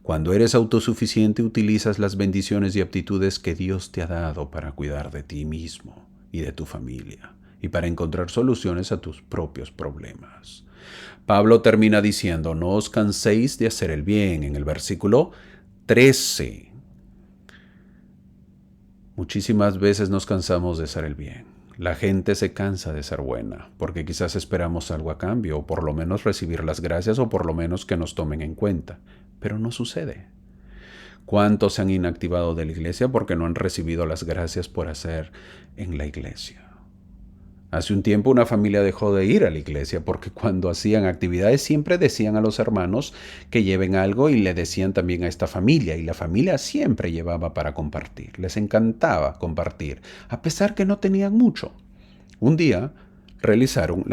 Cuando eres autosuficiente, utilizas las bendiciones y aptitudes que Dios te ha dado para cuidar de ti mismo y de tu familia y para encontrar soluciones a tus propios problemas. Pablo termina diciendo, no os canséis de hacer el bien, en el versículo 13. Muchísimas veces nos cansamos de hacer el bien. La gente se cansa de ser buena, porque quizás esperamos algo a cambio, o por lo menos recibir las gracias, o por lo menos que nos tomen en cuenta. Pero no sucede. ¿Cuántos se han inactivado de la iglesia porque no han recibido las gracias por hacer en la iglesia? Hace un tiempo una familia dejó de ir a la iglesia porque cuando hacían actividades siempre decían a los hermanos que lleven algo y le decían también a esta familia y la familia siempre llevaba para compartir. Les encantaba compartir, a pesar que no tenían mucho. Un día realizaron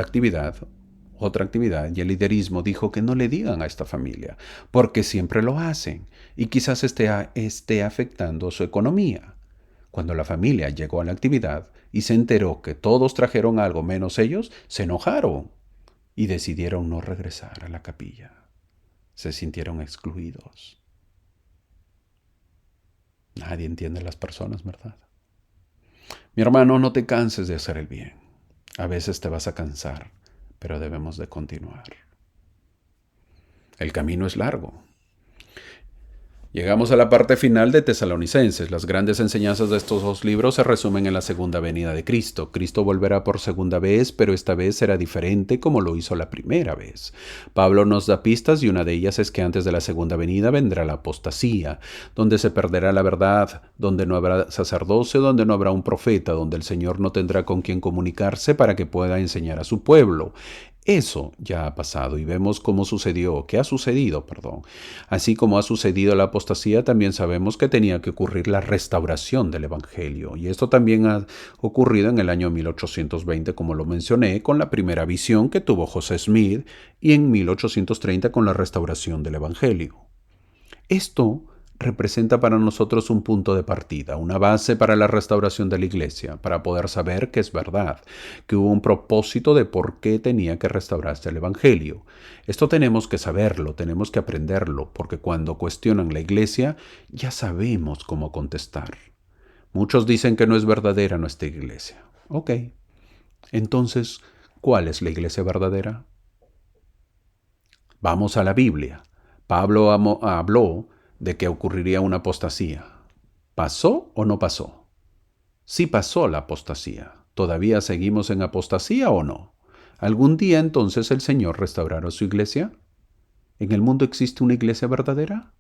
otra actividad, y el liderismo dijo que no le digan a esta familia porque siempre lo hacen y quizás esté afectando su economía. Cuando la familia llegó a la actividad y se enteró que todos trajeron algo menos ellos, se enojaron y decidieron no regresar a la capilla. Se sintieron excluidos. Nadie entiende a las personas, ¿verdad? Mi hermano, no te canses de hacer el bien. A veces te vas a cansar, pero debemos de continuar. El camino es largo. Llegamos a la parte final de Tesalonicenses. Las grandes enseñanzas de estos dos libros se resumen en la segunda venida de Cristo. Cristo volverá por segunda vez, pero esta vez será diferente como lo hizo la primera vez. Pablo nos da pistas y una de ellas es que antes de la segunda venida vendrá la apostasía, donde se perderá la verdad, donde no habrá sacerdocio, donde no habrá un profeta, donde el Señor no tendrá con quien comunicarse para que pueda enseñar a su pueblo. Eso ya ha pasado y vemos cómo sucedió, qué ha sucedido, perdón. Así como ha sucedido la apostasía, también sabemos que tenía que ocurrir la restauración del Evangelio. Y esto también ha ocurrido en el año 1820, como lo mencioné, con la primera visión que tuvo José Smith y en 1830 con la restauración del Evangelio. Esto representa para nosotros un punto de partida, una base para la restauración de la iglesia, para poder saber que es verdad, que hubo un propósito de por qué tenía que restaurarse el Evangelio. Esto tenemos que saberlo, tenemos que aprenderlo, porque cuando cuestionan la iglesia ya sabemos cómo contestar. Muchos dicen que no es verdadera nuestra iglesia. Ok, entonces, ¿cuál es la iglesia verdadera? Vamos a la Biblia. Pablo habló de que ocurriría una apostasía. ¿Pasó o no pasó? Sí pasó la apostasía. ¿Todavía seguimos en apostasía o no? ¿Algún día entonces el Señor restaurará su iglesia? ¿En el mundo existe una iglesia verdadera?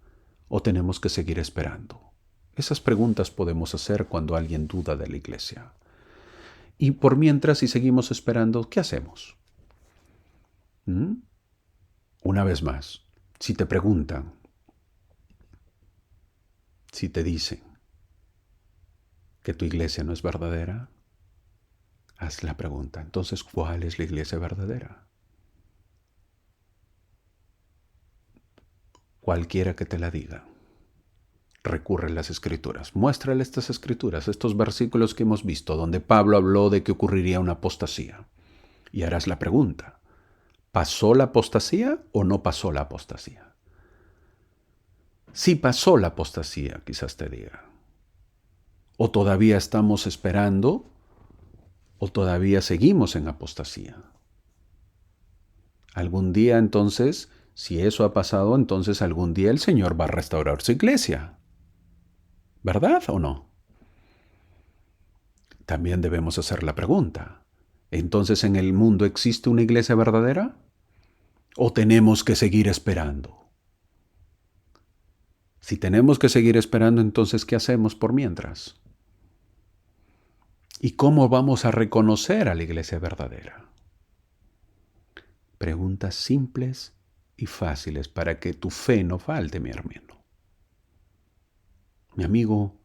¿O tenemos que seguir esperando? Esas preguntas podemos hacer cuando alguien duda de la iglesia. Y por mientras, si seguimos esperando, ¿qué hacemos? ¿Mm? Una vez más, si te preguntan, si te dicen que tu iglesia no es verdadera, haz la pregunta. Entonces, ¿cuál es la iglesia verdadera? Cualquiera que te la diga. Recurre a las escrituras. Muéstrale estas escrituras, estos versículos que hemos visto, donde Pablo habló de que ocurriría una apostasía. Y harás la pregunta, ¿pasó la apostasía o no pasó la apostasía? Sí pasó la apostasía, quizás te diga. ¿O todavía estamos esperando? ¿O todavía seguimos en apostasía? Algún día entonces, si eso ha pasado, entonces algún día el Señor va a restaurar su iglesia. ¿Verdad o no? También debemos hacer la pregunta, ¿entonces en el mundo existe una iglesia verdadera? ¿O tenemos que seguir esperando? Si tenemos que seguir esperando, entonces ¿qué hacemos por mientras? ¿Y cómo vamos a reconocer a la iglesia verdadera? Preguntas simples y fáciles para que tu fe no falte, mi hermano. Mi amigo,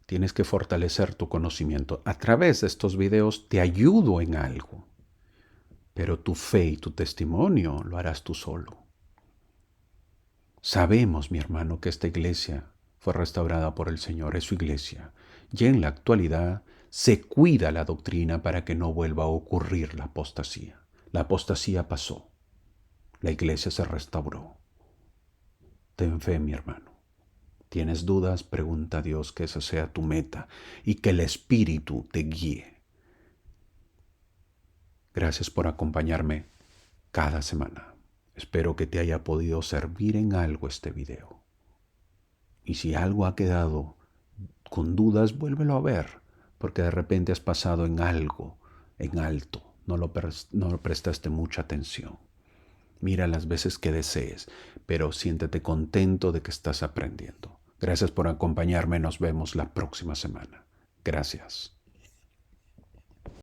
tienes que fortalecer tu conocimiento. A través de estos videos te ayudo en algo, pero tu fe y tu testimonio lo harás tú solo. Sabemos, mi hermano, que esta iglesia fue restaurada por el Señor, es su iglesia, y en la actualidad se cuida la doctrina para que no vuelva a ocurrir la apostasía. La apostasía pasó, la iglesia se restauró. Ten fe, mi hermano. ¿Tienes dudas? Pregunta a Dios que esa sea tu meta y que el Espíritu te guíe. Gracias por acompañarme cada semana. Espero que te haya podido servir en algo este video. Y si algo ha quedado con dudas, vuélvelo a ver, porque de repente has pasado en algo, en alto, no lo prestaste mucha atención. Mira las veces que desees, pero siéntete contento de que estás aprendiendo. Gracias por acompañarme, nos vemos la próxima semana. Gracias.